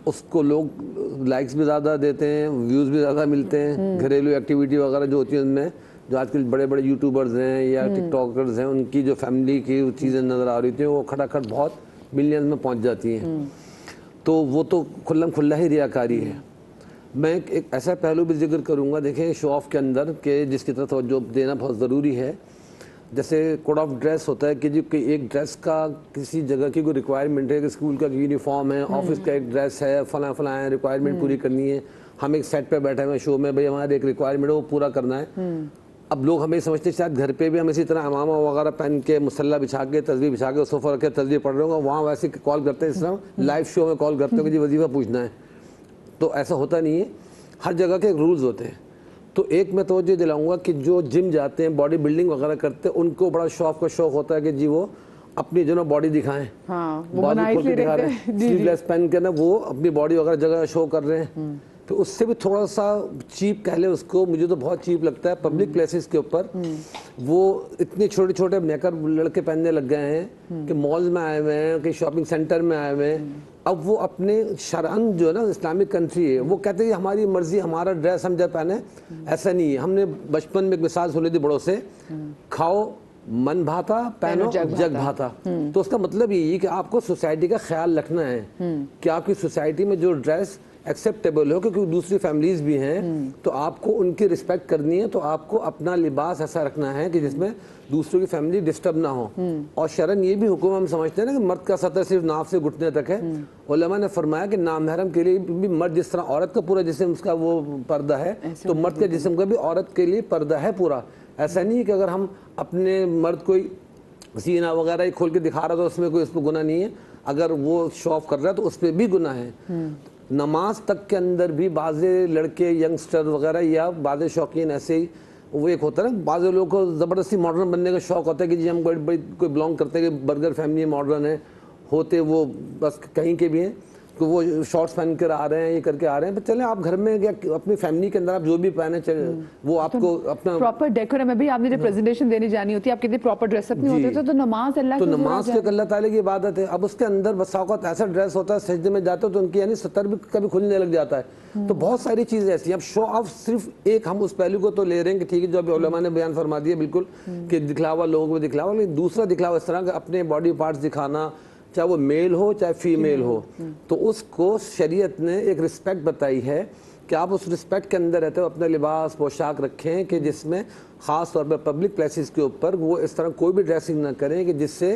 اس کو لوگ لائکس بھی زیادہ دیتے ہیں، ویوز بھی زیادہ ملتے ہیں۔ گھریلو ایکٹیویٹی وغیرہ جو ہوتی ہیں ان میں، جو آج کل بڑے بڑے یوٹیوبرز ہیں یا ٹک ٹاکرز ہیں، ان کی جو فیملی کی چیزیں نظر آ رہی تھیں وہ کھٹا کھٹ بہت ملینز میں پہنچ جاتی ہیں، تو وہ تو کھلم کھلا ہی ریاکاری ہے۔ میں ایک ایسا پہلو بھی ذکر کروں گا، دیکھیں شو آف کے اندر کہ جس کی طرف توجہ دینا بہت ضروری ہے۔ جیسے کوڈ آف ڈریس ہوتا ہے کہ جی ایک ڈریس کا کسی جگہ کی کوئی ریکوائرمنٹ ہے کہ اسکول کا یونیفارم ہے، آفس کا ایک ڈریس ہے، فلاں فلاں ہے، ریکوائرمنٹ پوری کرنی ہے۔ ہم ایک سیٹ پہ بیٹھے ہوئے شو میں، بھائی ہمارا ایک ریکوائرمنٹ ہے وہ پورا کرنا ہے۔ اب لوگ ہمیں سمجھتے شاید گھر پہ بھی ہم اسی طرح امامہ وغیرہ پہن کے مسلح بچھا کے تسبیح بچھا کے صوفہ رکھ کے تسبیح پڑھ رہے ہوں گا، وہاں ویسے کال کرتے ہیں اس طرح لائیو شو میں کال کرتے ہیں کہ جی وظیفہ پوچھنا ہے، تو ایسا ہوتا نہیں ہے۔ ہر جگہ کے رولز ہوتے ہیں۔ تو ایک میں توجہ دلاؤں گا کہ جو جم جاتے ہیں، باڈی بلڈنگ وغیرہ کرتے ہیں، ان کو بڑا شوق کا شوق ہوتا ہے کہ جی وہ اپنی جو نا باڈی دکھائیں، باڈی کھول کے دکھا رہے ہیں، سلیو لیس پہن کے نا وہ اپنی باڈی وغیرہ جگہ شو کر رہے ہیں۔ تو اس سے بھی تھوڑا سا چیپ کہہ لیں اس کو، مجھے تو بہت چیپ لگتا ہے۔ پبلک پلیسز کے اوپر وہ اتنے چھوٹے چھوٹے میکر لڑکے پہننے لگ گئے ہیں کہ مالز میں آئے ہوئے ہیں، کہ شاپنگ سینٹر میں آئے ہوئے ہیں۔ اب وہ اپنے شرعن جو ہے نا اسلامک کنٹری ہے، وہ کہتے ہیں ہماری مرضی، ہمارا ڈریس ہم جب پہنے، ایسا نہیں ہے۔ ہم نے بچپن میں ایک مثال سنی تھی بڑوں سے، کھاؤ من بھاتا پہنو جگ بھاتا۔ تو اس کا مطلب یہی ہے کہ آپ کو سوسائٹی کا خیال رکھنا ہے کہ آپ کی سوسائٹی میں جو ڈریس ایکسیپٹیبل ہو، کیونکہ دوسری فیملیز بھی ہیں تو آپ کو ان کی رسپیکٹ کرنی ہے، تو آپ کو اپنا لباس ایسا رکھنا ہے کہ جس میں دوسروں کی فیملی ڈسٹرب نہ ہو۔ اور شرعن یہ بھی حکم ہم سمجھتے ہیں نا کہ مرد کا سطر صرف ناف سے گھٹنے تک ہے۔ علماء نے فرمایا کہ نامحرم کے لیے بھی مرد جس طرح عورت کا پورا جسم اس کا وہ پردہ ہے، تو مرد کے جسم کا بھی عورت کے لیے پردہ ہے پورا۔ ایسا نہیں ہے کہ اگر ہم اپنے مرد کوئی سینہ وغیرہ ہی کھول کے دکھا رہا تو اس میں کوئی اس پہ گناہ نہیں ہے، اگر وہ شو آف کر رہا ہے تو اس پہ بھی گناہ ہے۔ نماز تک کے اندر بھی بعض لڑکے ینگسٹر وغیرہ یا بعض شوقین ایسے ہی، وہ ایک ہوتا ہے نا، بعض لوگوں کو زبردستی ماڈرن بننے کا شوق ہوتا ہے کہ جی ہم کوئی بلانگ کرتے ہیں کہ برگر فیملی ماڈرن ہے، ہوتے وہ بس کہیں کے بھی ہیں کہ وہ شارٹس پہن کر آ رہے ہیں، یہ کر کے آ رہے ہیں۔ چلیں آپ گھر میں اپنی فیملی کے اندر آپ جو بھی پہنے وہ آپ کو اپنا پراپر ڈیکورم ہے۔ بھی آپ نے جب پریزنٹیشن دینے جانی ہوتی ہے، آپ کتنے پراپر ڈریس اپ نہیں ہوتے تھے، تو نماز اللہ تو نماز تو اللہ تعالیٰ کی عبادت ہے۔ اب اس کے اندر بس اوقات ایسا ڈریس ہوتا ہے، سجدے میں جاتے ہو تو ان کی یعنی ستر بھی کبھی کھلنے لگ جاتا ہے۔ تو بہت ساری چیزیں ایسی ہیں۔ اب شو آف صرف ایک ہم اس پہلو کو تو لے رہے ہیں کہ ٹھیک ہے جو ابھی علماء نے بیان فرما دیا بالکل کہ دکھلاوا لوگوں کو دکھلاوا، لیکن دوسرا دکھلاوا اس طرح کہ اپنے باڈی پارٹس دکھانا، چاہے وہ میل ہو چاہے فیمیل ہو، تو اس کو شریعت نے ایک رسپیکٹ بتائی ہے کہ آپ اس رسپیکٹ کے اندر رہتے ہو اپنا لباس پوشاک رکھیں کہ جس میں خاص طور پر پبلک پلیسز کے اوپر وہ اس طرح کوئی بھی ڈریسنگ نہ کریں کہ جس سے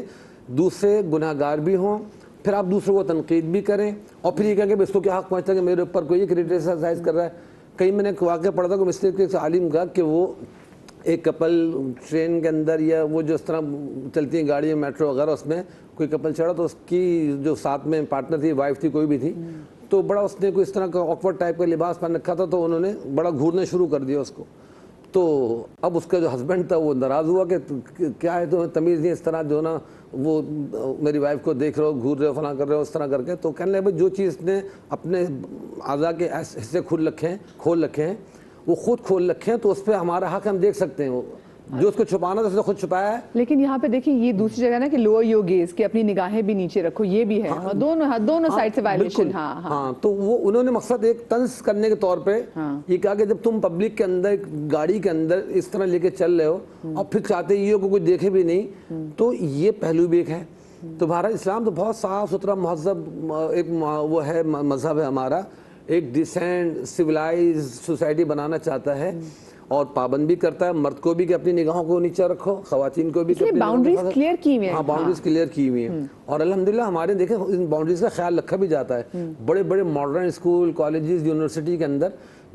دوسرے گناہ گار بھی ہوں، پھر آپ دوسروں کو تنقید بھی کریں اور پھر یہ کہیں کہ اس کو کیا حق پہنچتا ہے کہ میرے اوپر کوئی کرٹیسائز کر رہا ہے۔ کہیں میں نے ایک واقعہ پڑھا تھا کہ مسئلے کے عالم کا کہ وہ ایک کپل ٹرین کے اندر یا وہ جو اس طرح چلتی ہیں گاڑیاں میٹرو وغیرہ، اس میں کوئی کپل چڑھا تو اس کی جو ساتھ میں پارٹنر تھی، وائف تھی، کوئی بھی تھی، تو بڑا اس نے کوئی اس طرح کا آکورڈ ٹائپ کا لباس پہن رکھا تھا، تو انہوں نے بڑا گھورنا شروع کر دیا اس کو۔ تو اب اس کا جو ہسبینڈ تھا وہ ناراض ہوا کہ کیا ہے تمہیں تمیز نہیں، اس طرح جو نا وہ میری وائف کو دیکھ رہے ہو، گھور رہے ہو، فلاں کر رہے ہو، اس طرح کر کے۔ تو کہنے لگے بھائی جو چیز نے اپنے اعضاء کے حصے کھول رکھے ہیں وہ خود کھول رکھے ہیں، تو اس پہ ہمارا حق ہم دیکھ سکتے ہیں۔ جو اس کو چھپانا تھا اس نے خود چھپایا ہے. لیکن یہاں پہ دیکھیں یہ دوسری جگہ نا کہ لوور یور گیز کہ اپنی نگاہیں بھی نیچے رکھو, یہ بھی ہے دونوں سائڈ سے وائلیشن. ہاں تو وہ انہوں نے مقصد ایک طنز کرنے کے طور پہ یہ کہا کہ جب تم پبلک کے اندر گاڑی کے اندر اس طرح لے کے چل رہے ہو اور پھر چاہتے یہ ہو کہ کوئی دیکھے بھی نہیں, تو یہ پہلو بھی ایک ہے. تو بہرحال اسلام تو بہت صاف ستھرا مہذب ایک وہ ہے مذہب ہے ہمارا, ایک ڈیسینٹ سویلائز سوسائٹی بنانا چاہتا ہے اور پابند بھی کرتا ہے مرد کو بھی کہ اپنی نگاہوں کو نیچے رکھو, خواتین کو بھی کہ اپنی باؤنڈریز کلیئر کی ہوئی ہیں. ہاں باؤنڈریز کلیئر کی ہوئی ہیں اور الحمدللہ ہمارے دیکھیں ان باؤنڈریز کا خیال رکھا بھی جاتا ہے. بڑے بڑے ماڈرن اسکول کالجز یونیورسٹی کے اندر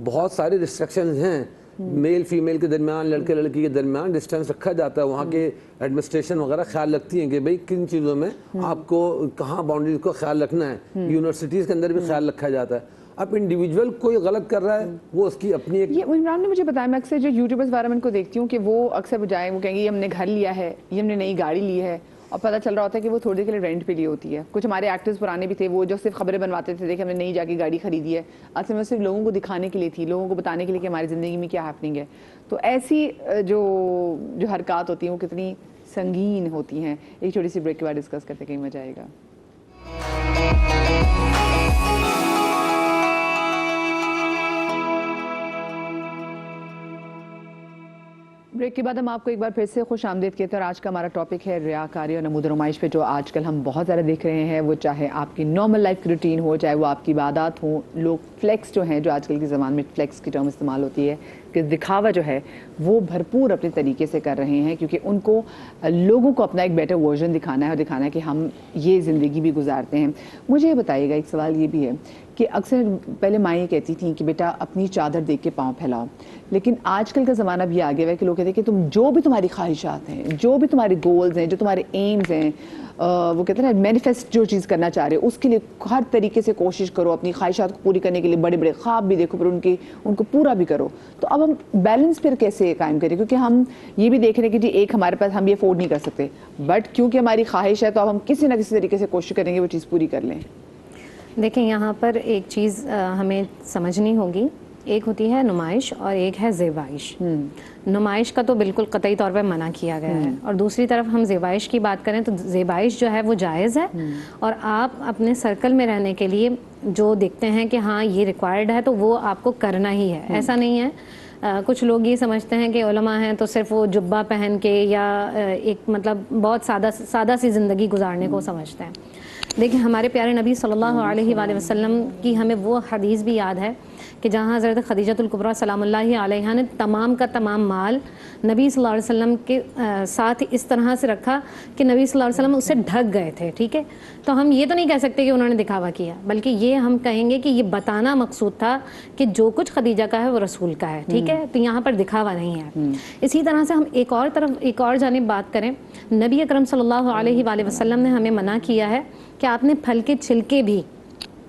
بہت سارے ریسٹرکشنز ہیں, میل فیمیل کے درمیان لڑکے لڑکی کے درمیان ڈسٹینس رکھا جاتا ہے. وہاں کے ایڈمنسٹریشن وغیرہ خیال رکھتی ہیں کہ بھئی کن چیزوں میں آپ کو کہاں باؤنڈریز کو خیال رکھنا ہے. یونیورسٹیز کے اندر بھی خیال رکھا جاتا ہے. اب انڈیویجول کوئی غلط کر رہا ہے وہ اس کی اپنی ایک. یہ عمران نے مجھے بتایا, میں اکثر جو یوٹیوبرز وغیرہ ان کو دیکھتی ہوں کہ وہ اکثر بجائے وہ کہیں گے یہ ہم نے گھر لیا ہے, یہ ہم نے نئی گاڑی لی ہے, اور پتہ چل رہا ہوتا ہے کہ وہ تھوڑی دیر کے لیے رینٹ پہ لی ہوتی ہے. کچھ ہمارے ایکٹرز پرانے بھی تھے وہ جو صرف خبریں بنواتے تھے کہ ہم نے نئی جا کے گاڑی خریدی ہے, اصل میں صرف لوگوں کو دکھانے کے لیے تھی, لوگوں کو بتانے کے لیے کہ ہماری زندگی میں کیا ہیپننگ ہے. تو ایسی جو حرکات ہوتی ہیں وہ کتنی سنگین ہوتی ہیں. ایک چھوٹی سی بریک کے بعد ڈسکس کرتے کہیں مزہ آئے گا. بریک کے بعد ہم آپ کو ایک بار پھر سے خوش آمدید کہتے ہیں اور آج کا ہمارا ٹاپک ہے ریاکاری اور نمود و نمائش پہ, جو آج کل ہم بہت زیادہ دیکھ رہے ہیں. وہ چاہے آپ کی نارمل لائف کی روٹین ہو, چاہے وہ آپ کی عبادات ہوں, لوگ فلیکس جو ہیں, جو آج کل کے زمانے میں فلیکس کی ٹرم استعمال ہوتی ہے کہ دکھاوا جو ہے وہ بھرپور اپنے طریقے سے کر رہے ہیں, کیونکہ ان کو لوگوں کو اپنا ایک بیٹر ورژن دکھانا ہے اور دکھانا ہے کہ ہم یہ زندگی بھی گزارتے ہیں. مجھے یہ بتائیے گا, ایک سوال یہ بھی ہے کہ اکثر پہلے مائیں کہتی تھیں کہ بیٹا اپنی چادر دیکھ کے پاؤں پھیلاؤ, لیکن آج کل کا زمانہ بھی آگے ہوا ہے کہ لوگ کہتے ہیں کہ تم جو بھی تمہاری خواہشات ہیں, جو بھی تمہارے گولز ہیں, جو تمہارے ایمز ہیں, وہ کہتے ہیں نا مینیفیسٹ جو چیز کرنا چاہ رہے ہو اس کے لیے ہر طریقے سے کوشش کرو, اپنی خواہشات کو پوری کرنے کے لیے بڑے بڑے خواب بھی دیکھو, پھر ان کو پورا بھی کرو. تو اب ہم بیلنس پھر کیسے قائم کریں, کیونکہ ہم یہ بھی دیکھ رہے ہیں کہ جی ایک ہمارے پاس ہم یہ افورڈ نہیں کر سکتے, بٹ کیونکہ ہماری خواہش ہے تو اب ہم کسی نہ کسی طریقے سے کوشش کریں گے وہ چیز پوری کر لیں. دیکھیں یہاں پر ایک چیز ہمیں سمجھنی ہوگی, ایک ہوتی ہے نمائش اور ایک ہے زیبائش. نمائش کا تو بالکل قطعی طور پہ منع کیا گیا ہے, اور دوسری طرف ہم زیبائش کی بات کریں تو زیبائش جو ہے وہ جائز ہے, اور آپ اپنے سرکل میں رہنے کے لیے جو دیکھتے ہیں کہ ہاں یہ ریکوائرڈ ہے تو وہ آپ کو کرنا ہی ہے. ایسا نہیں ہے, کچھ لوگ یہ سمجھتے ہیں کہ علماء ہیں تو صرف وہ جبہ پہن کے یا ایک مطلب بہت سادہ سی زندگی گزارنے کو سمجھتے ہیں. دیکھیں ہمارے پیارے نبی صلی اللہ علیہ وآلہ وسلم کی ہمیں وہ حدیث بھی یاد ہے کہ جہاں حضرت خدیجۃ الکبریٰ سلام اللہ علیہا نے تمام کا تمام مال نبی صلی اللہ علیہ وسلم کے ساتھ اس طرح سے رکھا کہ نبی صلی اللہ علیہ وسلم اس سے ڈھک گئے تھے. ٹھیک ہے, تو ہم یہ تو نہیں کہہ سکتے کہ انہوں نے دکھاوا کیا, بلکہ یہ ہم کہیں گے کہ یہ بتانا مقصود تھا کہ جو کچھ خدیجہ کا ہے وہ رسول کا ہے. ٹھیک ہے, تو یہاں پر دکھاوا نہیں ہے. اسی طرح سے ہم ایک اور جانب بات کریں, نبی اکرم صلی اللہ علیہ وآلہ وسلم نے ہمیں منع کیا ہے کہ آپ نے پھل کے چھلکے بھی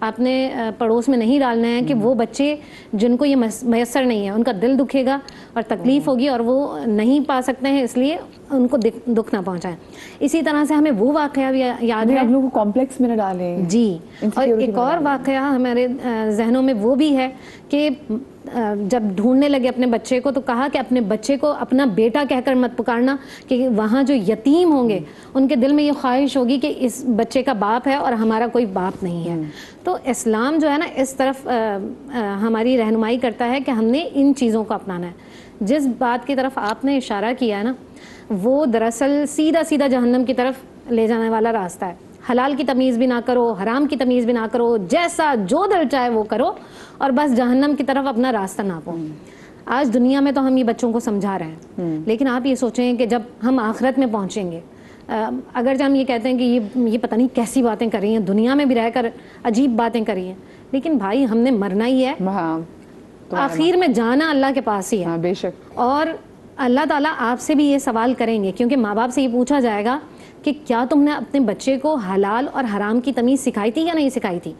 آپ نے پڑوس میں نہیں ڈالنا ہے, کہ وہ بچے جن کو یہ میسر نہیں ہے ان کا دل دکھے گا اور تکلیف ہوگی اور وہ نہیں پا سکتے ہیں, اس لیے ان کو دکھ نہ پہنچائیں. اسی طرح سے ہمیں وہ واقعہ بھی یاد ہے, آپ لوگوں کو کمپلیکس میں نہ ڈالیں. جی, اور ایک اور واقعہ ہمارے ذہنوں میں وہ بھی ہے کہ جب ڈھونڈنے لگے اپنے بچے کو تو کہا کہ اپنے بچے کو اپنا بیٹا کہہ کر مت پکارنا, کہ وہاں جو یتیم ہوں گے ان کے دل میں یہ خواہش ہوگی کہ اس بچے کا باپ ہے اور ہمارا کوئی باپ نہیں ہے. تو اسلام جو ہے نا اس طرف ہماری رہنمائی کرتا ہے کہ ہم نے ان چیزوں کو اپنانا ہے. جس بات کی طرف آپ نے اشارہ کیا ہے نا وہ دراصل سیدھا جہنم کی طرف لے جانے والا راستہ ہے. حلال کی تمیز بھی نہ کرو, حرام کی تمیز بھی نہ کرو, جیسا جو دل چاہے وہ کرو, اور بس جہنم کی طرف اپنا راستہ ناپو. آج دنیا میں تو ہم یہ بچوں کو سمجھا رہے ہیں, لیکن آپ یہ سوچیں کہ جب ہم آخرت میں پہنچیں گے, اگرچہ ہم یہ کہتے ہیں کہ یہ پتہ نہیں کیسی باتیں کر رہی ہیں, دنیا میں بھی رہ کر عجیب باتیں کر رہی ہیں, لیکن بھائی ہم نے مرنا ہی ہے, آخر میں جانا اللہ کے پاس ہی ہے. بے شک. اور اللہ تعالیٰ آپ سے بھی یہ سوال کریں گے, کیونکہ ماں باپ سے یہ پوچھا جائے گا کہ کیا تم نے اپنے بچے کو حلال اور حرام کی تمیز سکھائی تھی یا نہیں سکھائی تھی؟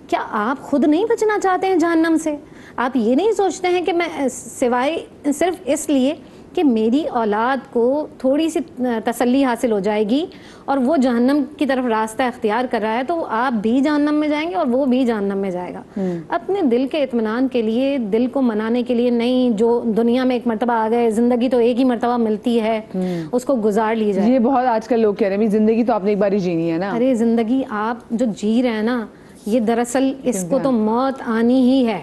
کیا آپ خود نہیں بچنا چاہتے ہیں جہنم سے؟ آپ یہ نہیں سوچتے ہیں کہ میں سوائے صرف اس لیے کہ میری اولاد کو تھوڑی سی تسلی حاصل ہو جائے گی اور وہ جہنم کی طرف راستہ اختیار کر رہا ہے تو آپ بھی جہنم میں جائیں گے اور وہ بھی جہنم میں جائے گا. اپنے دل کے اطمینان کے لیے, دل کو منانے کے لیے نہیں, جو دنیا میں ایک مرتبہ آ گئے, زندگی تو ایک ہی مرتبہ ملتی ہے, اس کو گزار لی جائے. یہ بہت آج کل لوگ کہہ رہے ہیں زندگی تو آپ نے ایک بار ہی جینی ہے نا. ارے زندگی آپ جو جی رہے ہیں نا, یہ دراصل اس کو تو موت آنی ہی ہے,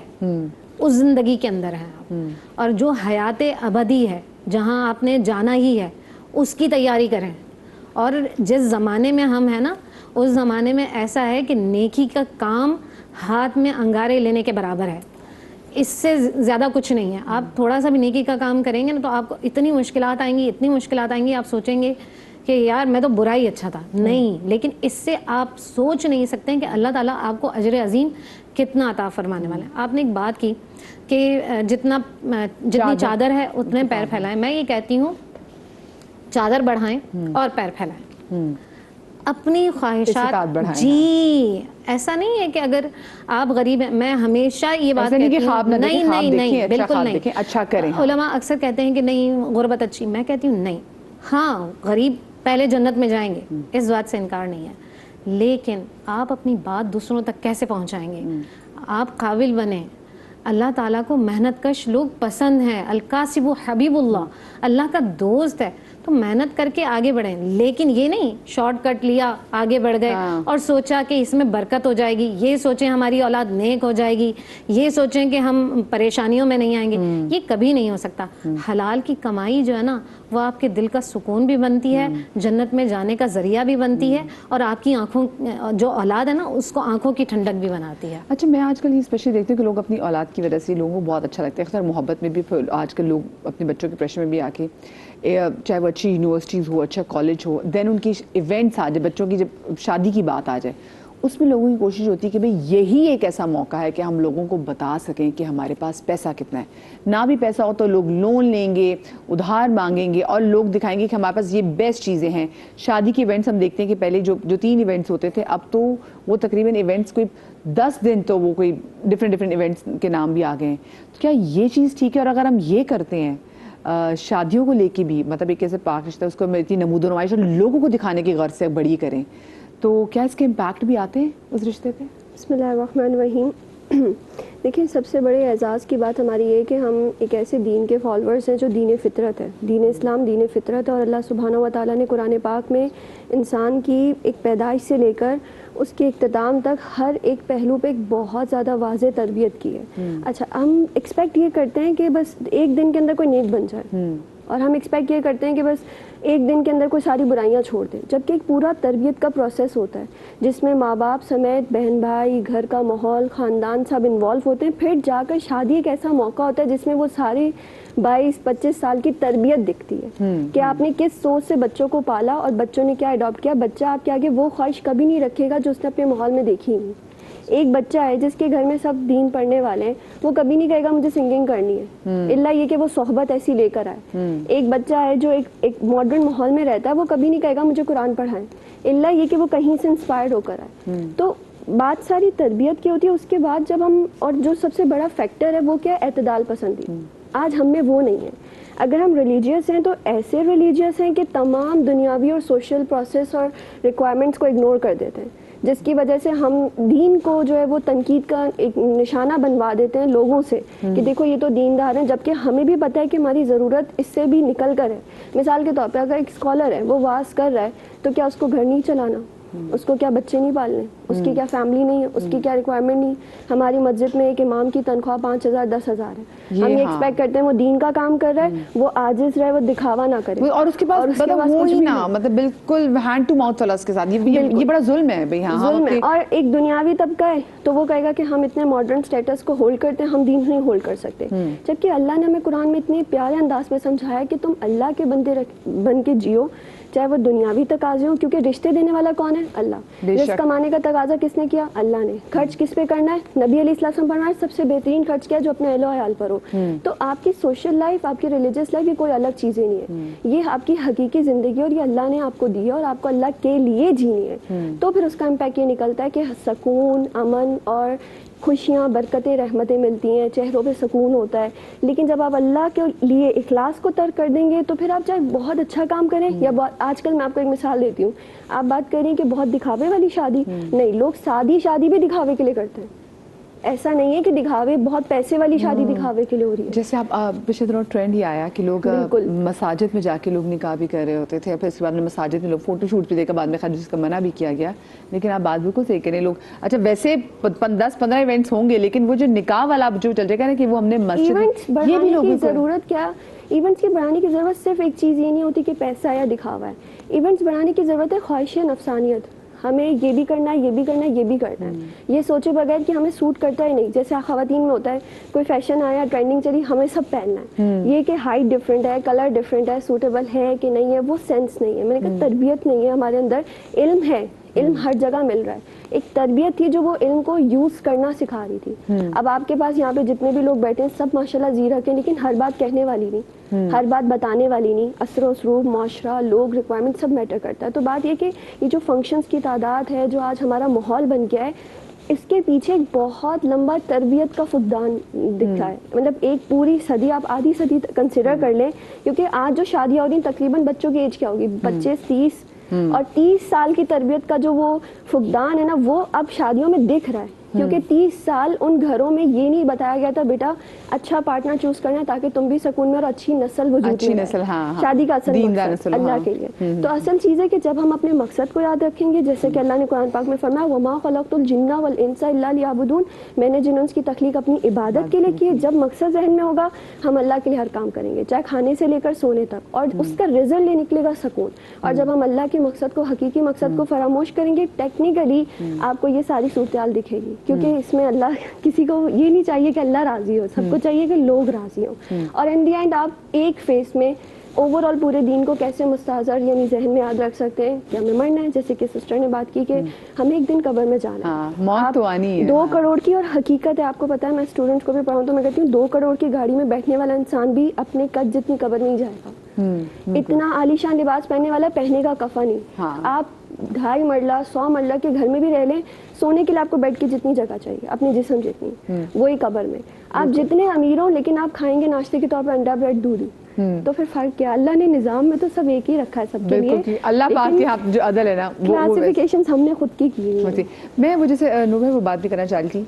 اس زندگی کے اندر ہے آپ. اور جو حیات ابدی ہے, جہاں آپ نے جانا ہی ہے, اس کی تیاری کریں. اور جس زمانے میں ہم ہیں نا, اس زمانے میں ایسا ہے کہ نیکی کا کام ہاتھ میں انگارے لینے کے برابر ہے, اس سے زیادہ کچھ نہیں ہے. آپ تھوڑا سا بھی نیکی کا کام کریں گے نا تو آپ کو اتنی مشکلات آئیں گی, اتنی مشکلات آئیں گی, آپ سوچیں گے کہ یار میں تو برا ہی اچھا تھا. نہیں, لیکن اس سے آپ سوچ نہیں سکتے ہیں کہ اللہ تعالیٰ آپ کو اجر عظیم کتنا عطا فرمانے والا ہے. آپ نے ایک بات کی کہ جتنی چادر ہے اتنے پیر پھیلائیں. میں یہ کہتی ہوں چادر بڑھائیں اور پیر پھیلائیں, اپنی خواہشات. جی, ایسا نہیں ہے کہ اگر آپ غریب ہیں, میں ہمیشہ یہ بات کہتی ہوں نہیں نہیں نہیں, بالکل نہیں. اچھا کریں. علماء اکثر کہتے ہیں کہ نہیں غربت اچھی, میں کہتی ہوں نہیں. ہاں غریب پہلے جنت میں جائیں گے, اس بات سے انکار نہیں ہے, لیکن آپ اپنی بات دوسروں تک کیسے پہنچائیں گے؟ آپ قابل بنیں. اللہ تعالیٰ کو محنت کش لوگ پسند ہیں. الکاسب حبیب اللہ, اللہ کا دوست ہے, تو محنت کر کے آگے بڑھیں. لیکن یہ نہیں شارٹ کٹ لیا, آگے بڑھ گئے اور سوچا کہ اس میں برکت ہو جائے گی, یہ سوچیں ہماری اولاد نیک ہو جائے گی, یہ سوچیں کہ ہم پریشانیوں میں نہیں آئیں گے. یہ کبھی نہیں ہو سکتا. حلال کی کمائی جو ہے نا, وہ آپ کے دل کا سکون بھی بنتی ہے, جنت میں جانے کا ذریعہ بھی بنتی ہے, اور آپ کی آنکھوں, جو اولاد ہے نا, اس کو آنکھوں کی ٹھنڈک بھی بناتی ہے. اچھا, میں آج کل یہ اسپیشلی دیکھتی ہوں کہ لوگ اپنی اولاد کی وجہ سے لوگوں کو بہت اچھا لگتا ہے. اکثر محبت میں بھی آج کل لوگ اپنے بچوں کے پریشر میں بھی آ کے, چاہے وہ اچھی یونیورسٹیز ہو, اچھا کالج ہو, دین ان کی ایونٹس آ جائے, بچوں کی جب شادی کی بات آ جائے, اس میں لوگوں کی کوشش ہوتی ہے کہ بھئی یہی ایک ایسا موقع ہے کہ ہم لوگوں کو بتا سکیں کہ ہمارے پاس پیسہ کتنا ہے. نہ بھی پیسہ ہو تو لوگ لون لیں گے, ادھار مانگیں گے, اور لوگ دکھائیں گے کہ ہمارے پاس یہ بیسٹ چیزیں ہیں. شادی کے ایونٹس ہم دیکھتے ہیں کہ پہلے جو 3 ایونٹس ہوتے تھے, اب تو وہ تقریباً ایونٹس کوئی 10 دن تو وہ کوئی ڈفرینٹ ایونٹس کے نام بھی آ گئے ہیں. تو کیا یہ چیز ٹھیک ہے؟ اور اگر ہم یہ کرتے ہیں شادیوں کو لے کے بھی, مطلب ایک ایسے پاک رشتہ, اس کو اتنی نمود و نمائش اور لوگوں کو دکھانے کی غرض سے بڑی کریں, تو کیا اس کے امپیکٹ بھی آتے ہیں اس رشتے پہ؟ بسم اللہ الرحمن الرحیم. دیکھیں, سب سے بڑے اعزاز کی بات ہماری یہ ہے کہ ہم ایک ایسے دین کے فالورز ہیں جو دین فطرت ہے. دین اسلام دین فطرت ہے, اور اللہ سبحانہ و تعالیٰ نے قرآن پاک میں انسان کی ایک پیدائش سے لے کر اس کے اختتام تک ہر ایک پہلو پہ ایک بہت زیادہ واضح تربیت کی ہے. اچھا, ہم ایکسپیکٹ یہ کرتے ہیں کہ بس ایک دن کے اندر کوئی نیک بن جائے, اور ہم ایکسپیکٹ یہ کرتے ہیں کہ بس ایک دن کے اندر کوئی ساری برائیاں چھوڑ دیں, جبکہ ایک پورا تربیت کا پروسیس ہوتا ہے جس میں ماں باپ سمیت بہن بھائی, گھر کا ماحول, خاندان سب انوالو ہوتے ہیں. پھر جا کر شادی ایک ایسا موقع ہوتا ہے جس میں وہ ساری 22-25 سال کی تربیت دکھتی ہے کہ آپ نے کس سوچ سے بچوں کو پالا اور بچوں نے کیا اڈاپٹ کیا. بچہ آپ کے آگے وہ خواہش کبھی نہیں رکھے گا جو اس نے اپنے ماحول میں دیکھی نہیں. ایک بچہ ہے جس کے گھر میں سب دین پڑھنے والے ہیں, وہ کبھی نہیں کہے گا مجھے سنگنگ کرنی ہے, الا یہ کہ وہ صحبت ایسی لے کر آئے. ایک بچہ ہے جو ایک ماڈرن ماحول میں رہتا ہے, وہ کبھی نہیں کہے گا مجھے قرآن پڑھائیں, الا یہ کہ وہ کہیں سے انسپائرڈ ہو کر آئے. تو بات ساری تربیت کی ہوتی ہے. اس کے بعد جب ہم, اور جو سب سے بڑا فیکٹر ہے وہ کیا ہے, اعتدال پسندی. آج ہم میں وہ نہیں ہے. اگر ہم ریلیجیس ہیں تو ایسے ریلیجیس ہیں کہ تمام دنیاوی اور سوشل پروسیس اور ریکوائرمنٹس کو اگنور کر دیتے ہیں, جس کی وجہ سے ہم دین کو جو ہے وہ تنقید کا ایک نشانہ بنوا دیتے ہیں لوگوں سے کہ دیکھو یہ تو دیندار ہیں, جبکہ ہمیں بھی پتہ ہے کہ ہماری ضرورت اس سے بھی نکل کر ہے. مثال کے طور پہ اگر ایک اسکالر ہے, وہ واز کر رہا ہے, تو کیا اس کو گھر نہیں چلانا, اس کو کیا بچے نہیں پالنے, اس کی کیا فیملی نہیں ہے, اس کی کیا ریکوائرمنٹ نہیں. ہماری مسجد میں ایک امام کی تنخواہ 5,000 10,000 ہے. ہم یہ ایکسپیکٹ کرتے ہیں وہ دین کا کام کر رہا ہے, وہ عاجز رہے, وہ دکھاوا نہ کرے, اور اس کے پاس وہ ہی نہ, مطلب بالکل ہینڈ ٹو ماؤتھ والا اس کے ساتھ. یہ بڑا ظلم ہے بھئی. ہاں, ظلم ہے. اور ایک دنیاوی طبقہ ہے تو وہ کہے گا کہ ہم اتنے ماڈرن اسٹیٹس کو ہولڈ کرتے ہیں, ہم دین نہیں ہولڈ کر سکتے. جبکہ اللہ نے ہمیں قرآن میں اتنے پیارے انداز میں سمجھایا کہ تم اللہ کے بندے بن کے جیو, چاہے وہ دنیاوی تقاضے ہوں, کیونکہ رشتے دینے والا کون ہے؟ اللہ. رزق کمانے کا تقاضا کس نے کیا؟ اللہ نے. خرچ کس پہ کرنا ہے؟ نبی علیہ السلام فرمایا سب سے بہترین خرچ کیا جو اپنے اہل و عیال پر ہو. تو آپ کی سوشل لائف, آپ کی ریلیجیس لائف, یہ کوئی الگ چیزیں نہیں ہے, یہ آپ کی حقیقی زندگی اور یہ اللہ نے آپ کو دی ہے اور آپ کو اللہ کے لیے جینی ہے. تو پھر اس کا امپیکٹ یہ نکلتا ہے کہ سکون, امن اور خوشیاں برکتیں رحمتیں ملتی ہیں, چہروں پہ سکون ہوتا ہے. لیکن جب آپ اللہ کے لیے اخلاص کو ترک کر دیں گے تو پھر آپ چاہے بہت اچھا کام کریں یا آج کل میں آپ کو ایک مثال دیتی ہوں, آپ بات کر رہی ہیں کہ بہت دکھاوے والی شادی, نہیں, لوگ شادی بھی دکھاوے کے لیے کرتے ہیں. ایسا نہیں ہے کہ دکھاوے, بہت پیسے والی شادی دکھاوے کے لیے ہو رہی ہے. جیسے آپ پچھلے دنوں ٹرینڈ ہی آیا کہ لوگ مساجد میں جا کے لوگ نکاح بھی کر رہے ہوتے تھے, پھر اس کے بعد میں مساجد میں لوگ فوٹو شوٹ بھی دے کر بعد میں جس کا منع بھی کیا گیا. لیکن آپ بات بالکل صحیح کریں, لوگ اچھا ویسے 10-15 ایونٹس ہوں گے, لیکن وہ جو نکاح والا جو چل رہا ہے نا کہ وہ ہم نے ایونٹس بڑھانے کی ضرورت کیا, ایونٹس کی بڑھانے کی ضرورت صرف ایک چیز یہ نہیں ہوتی کہ پیسہ یا دکھاوا ہے. ایونٹس بڑھانے کی ضرورت ہے خواہش نفسانیت, ہمیں یہ بھی کرنا ہے, یہ بھی کرنا ہے, یہ بھی کرنا ہے, یہ سوچے بغیر کہ ہمیں سوٹ کرتا ہے نہیں. جیسے خواتین میں ہوتا ہے کوئی فیشن آیا, ٹرینڈنگ چلی, ہمیں سب پہننا ہے. یہ کہ ہائٹ ڈفرینٹ ہے, کلر ڈفرینٹ ہے, سوٹیبل ہے کہ نہیں ہے, وہ سینس نہیں ہے. میں نے کہا تربیت نہیں ہے ہمارے اندر. علم ہے, علم ہر جگہ مل رہا ہے, ایک تربیت تھی جو وہ علم کو یوز کرنا سکھا رہی تھی. اب آپ کے پاس یہاں پہ جتنے بھی لوگ بیٹھے ہیں سب ماشاءاللہ زیرک ہیں, لیکن ہر بات کہنے والی نہیں, ہر بات بتانے والی نہیں. اثر و اسلوب, معاشرہ, لوگ, ریکوائرمنٹ سب میٹر کرتا ہے. تو بات یہ کہ یہ جو فنکشنز کی تعداد ہے, جو آج ہمارا ماحول بن گیا ہے, اس کے پیچھے ایک بہت لمبا تربیت کا فقدان دکھتا ہے. مطلب ایک پوری صدی, آپ آدھی صدی کنسیڈر کر لیں, کیونکہ آج جو شادیاں ہو رہی ہیں تقریباً بچوں کی ایج کیا ہوگی, 25-30, اور 30 سال کی تربیت کا جو وہ فقدان ہے نا, وہ اب شادیوں میں دکھ رہا ہے. کیونکہ 30 سال ان گھروں میں یہ نہیں بتایا گیا تھا بیٹا اچھا پارٹنر چوز کرنا ہے تاکہ تم بھی سکون میں اور اچھی نسل وجود میں رہے. شادی کا اصل مقصد اللہ کے لیے. تو اصل چیز ہے کہ جب ہم اپنے مقصد کو یاد رکھیں گے, جیسے کہ اللہ نے قرآن پاک میں فرمایا وما خلقت الجن والانس الا لیعبدون, میں نے جن انس کی تخلیق اپنی عبادت کے لیے کی ہے. جب مقصد ذہن میں ہوگا ہم اللہ کے لیے ہر کام کریں گے, چاہے کھانے سے لے کر سونے تک, اور اس کا رزلٹ لے نکلے گا سکون. اور جب ہم اللہ کے مقصد کو, حقیقی مقصد کو فراموش کریں گے, ٹیکنیکلی آپ کو یہ ساری صورتحال دکھے گی. کیونکہ اس میں اللہ کسی کو یہ نہیں چاہیے کہ اللہ راضی ہو, سب کو چاہیے کہ لوگ راضی ہوں. اور ان دی اینڈ آپ ایک فیس میں اوور آل پورے دین کو کیسے مستحضر یعنی ذہن میں یاد رکھ سکتے ہیں کہ ہمیں مرنا ہے. جیسے کہ سسٹر نے بات کی کہ ہمیں ایک دن قبر میں جانا ہے, موت تو آنی ہے. 2 کروڑ کی, اور حقیقت ہے آپ کو پتا ہے, میں اسٹوڈنٹس کو بھی پڑھاؤں تو میں کہتی ہوں 2 کروڑ کی گاڑی میں بیٹھنے والا انسان بھی اپنے قد جتنی قبر میں ہی جائے گا. اتنا عالیشان لباس پہننے والا پہننے کا کفن نہیں. آپ 2.5 مرلہ 100 مرلہ کے گھر میں بھی رہ لیں, سونے کے لیے آپ کو بیڈ کی جتنی جگہ چاہیے, اپنے جسم جتنی, وہی قبر میں. آپ جتنے امیر ہوں لیکن آپ کھائیں گے ناشتے کے طور پر انڈا بریڈ دودھ, تو پھر فرق کیا؟ اللہ نے نظام میں تو سب ایک ہی رکھا ہے سب کے لیے. اللہ پاک کے جو عدل ہے نا, کلاسیفیکیشنز ہم نے خود کی ہوئی. میں وہ جیسے نور بھائی وہ بات بھی کرنا چاہ رہی تھی,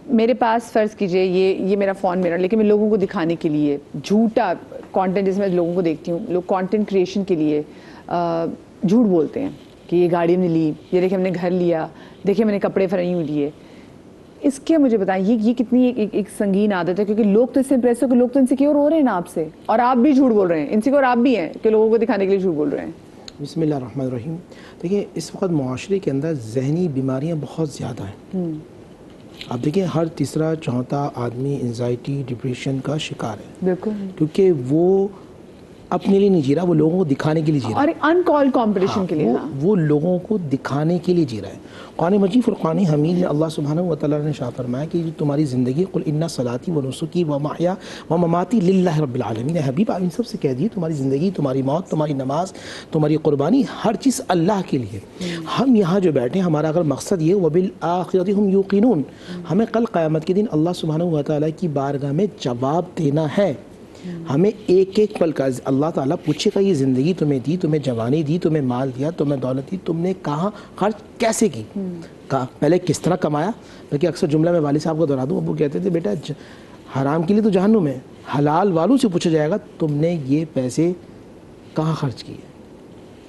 میرے پاس فرض کیجئے یہ میرا فون میرا, لیکن میں لوگوں کو دکھانے کے لیے جھوٹا کانٹینٹ, جس میں لوگوں کو دیکھتی ہوں لوگ کانٹینٹ کریشن کے لیے جھوٹ بولتے ہیں کہ یہ گاڑی ہم نے لی, یہ دیکھیں ہم نے گھر لیا, دیکھیں میں نے کپڑے فراہم لیے. اس کے مجھے بتائیں یہ کتنی ایک سنگین عادت ہے, کیونکہ لوگ تو اس سے امپریس ہو کہ لوگ تو انسیکیور ہو رہے ہیں نا آپ سے, اور آپ بھی جھوٹ بول رہے ہیں, انسیکیور آپ بھی ہیں کہ لوگوں کو دکھانے کے لیے جھوٹ بول رہے ہیں. بسم اللہ الرحمن الرحیم. دیکھیں اس وقت معاشرے کے اندر ذہنی بیماریاں بہت زیادہ ہیں. آپ دیکھیں ہر تیسرا چوتھا آدمی انزائٹی ڈپریشن کا شکار ہے. بالکل, کیونکہ وہ اپنے لیے نہیں جی رہا, وہ لوگوں کو دکھانے کے لیے جی رہا ہے, اور ان کال کمپٹیشن کے لیے, وہ لوگوں کو دکھانے کے لیے جی رہا ہے. قرآن مجید فرقان حمید میں اللہ سبحانہ و تعالیٰ نے شاہ فرمایا کہ تمہاری زندگی قل ان صلاتی و نسکی و محیا و مماتی للہ رب العالمین. حبیب آپ ان سب سے کہہ دیے تمہاری زندگی, تمہاری موت, تمہاری نماز, تمہاری قربانی, ہر چیز اللہ کے لیے. ہم یہاں جو بیٹھے ہیں ہمارا اگر مقصد یہ وبالآخرۃ ہم یوقنون, ہمیں کل قیامت کے دن اللہ سبحانہ و تعالیٰ کی بارگاہ میں جواب دینا ہے. ہمیں ایک ایک پل کا اللہ تعالیٰ پوچھے گا یہ زندگی تمہیں دی, تمہیں جوانی دی, تمہیں مال دیا, تمہیں دولت دی, تم نے کہاں خرچ کیسے کی, پہلے کس طرح کمایا. بلکہ اکثر جملہ میں والد صاحب کو دہرا دوں, وہ کہتے تھے بیٹا حرام کے لیے تو جہنم ہے, حلال والوں سے پوچھا جائے گا تم نے یہ پیسے کہاں خرچ کیے,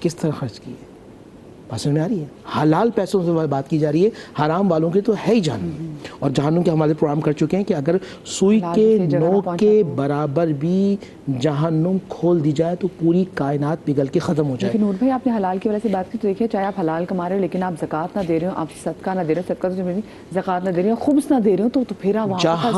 کس طرح خرچ کیے. بات سمجھ میں آ رہی ہے؟ حلال پیسوں سے بات کی جا رہی ہے, حرام والوں کے تو ہے ہی جہنم. اور جہنم کے ہمارے پروگرام کر چکے ہیں کہ اگر سوئی کے نوک کے برابر بھی جہنم کھول دی جائے تو پوری کائنات پگھل کے ختم ہو جائے. لیکن نور بھائی آپ نے حلال کی وجہ سے بات کی, تو دیکھیے چاہے آپ حلال کما رہے ہو لیکن آپ زکوٰۃ نہ دے رہے ہو, آپ صدقہ نہ دے رہے ہو, صدقہ تو زکوٰۃ نہ دے رہے ہو, خبز نہ دے رہے ہو, تو پھر آپ جہاں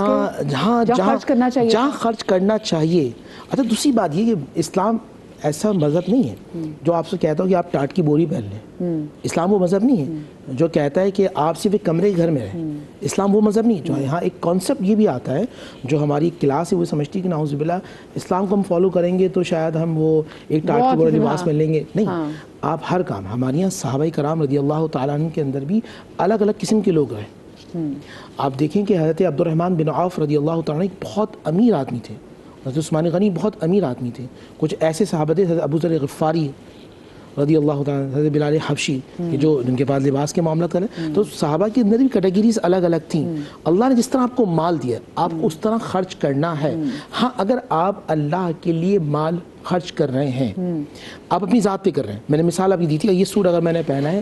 خرچ کرنا چاہیے, جہاں خرچ کرنا چاہیے. اچھا دوسری بات یہ کہ اسلام ایسا مذہب نہیں ہے جو آپ سے کہتا ہو کہ آپ ٹاٹ کی بوری پہن لیں. اسلام وہ مذہب نہیں ہے جو کہتا ہے کہ آپ صرف ایک کمرے کے گھر میں رہیں. اسلام وہ مذہب نہیں ہے. جو یہاں ایک کانسیپٹ یہ بھی آتا ہے, جو ہماری کلاس ہے وہ سمجھتی ہے کہ نعوذ باللہ اسلام کو ہم فالو کریں گے تو شاید ہم وہ ایک ٹاٹ کی بوری لباس پہن لیں گے. نہیں, آپ ہر کام, ہمارے یہاں صحابہ کرام رضی اللہ تعالیٰ عنہ کے اندر بھی الگ الگ قسم کے لوگ رہے. آپ دیکھیں کہ حضرت عبدالرحمن بن عوف رضی اللہ تعالیٰ ایک بہت امیر آدمی تھے، حضرت عثمان غنی بہت امیر آدمی تھے، کچھ ایسے صحابہ تھے، حضرت ابو ذر غفاری رضی اللہ تعالیٰ، حضرت بلال حبشی کہ جو جن کے پاس لباس کے معاملات کریں، تو صحابہ کی اندر بھی کیٹیگریز الگ الگ تھیں۔ اللہ نے جس طرح آپ کو مال دیا آپ کو اس طرح خرچ کرنا ہے۔ ہاں اگر آپ اللہ کے لیے مال خرچ کر رہے ہیں، آپ اپنی ذات پہ کر رہے ہیں، میں نے مثال آپ کی دی تھی کہ یہ سوٹ اگر میں نے پہنا ہے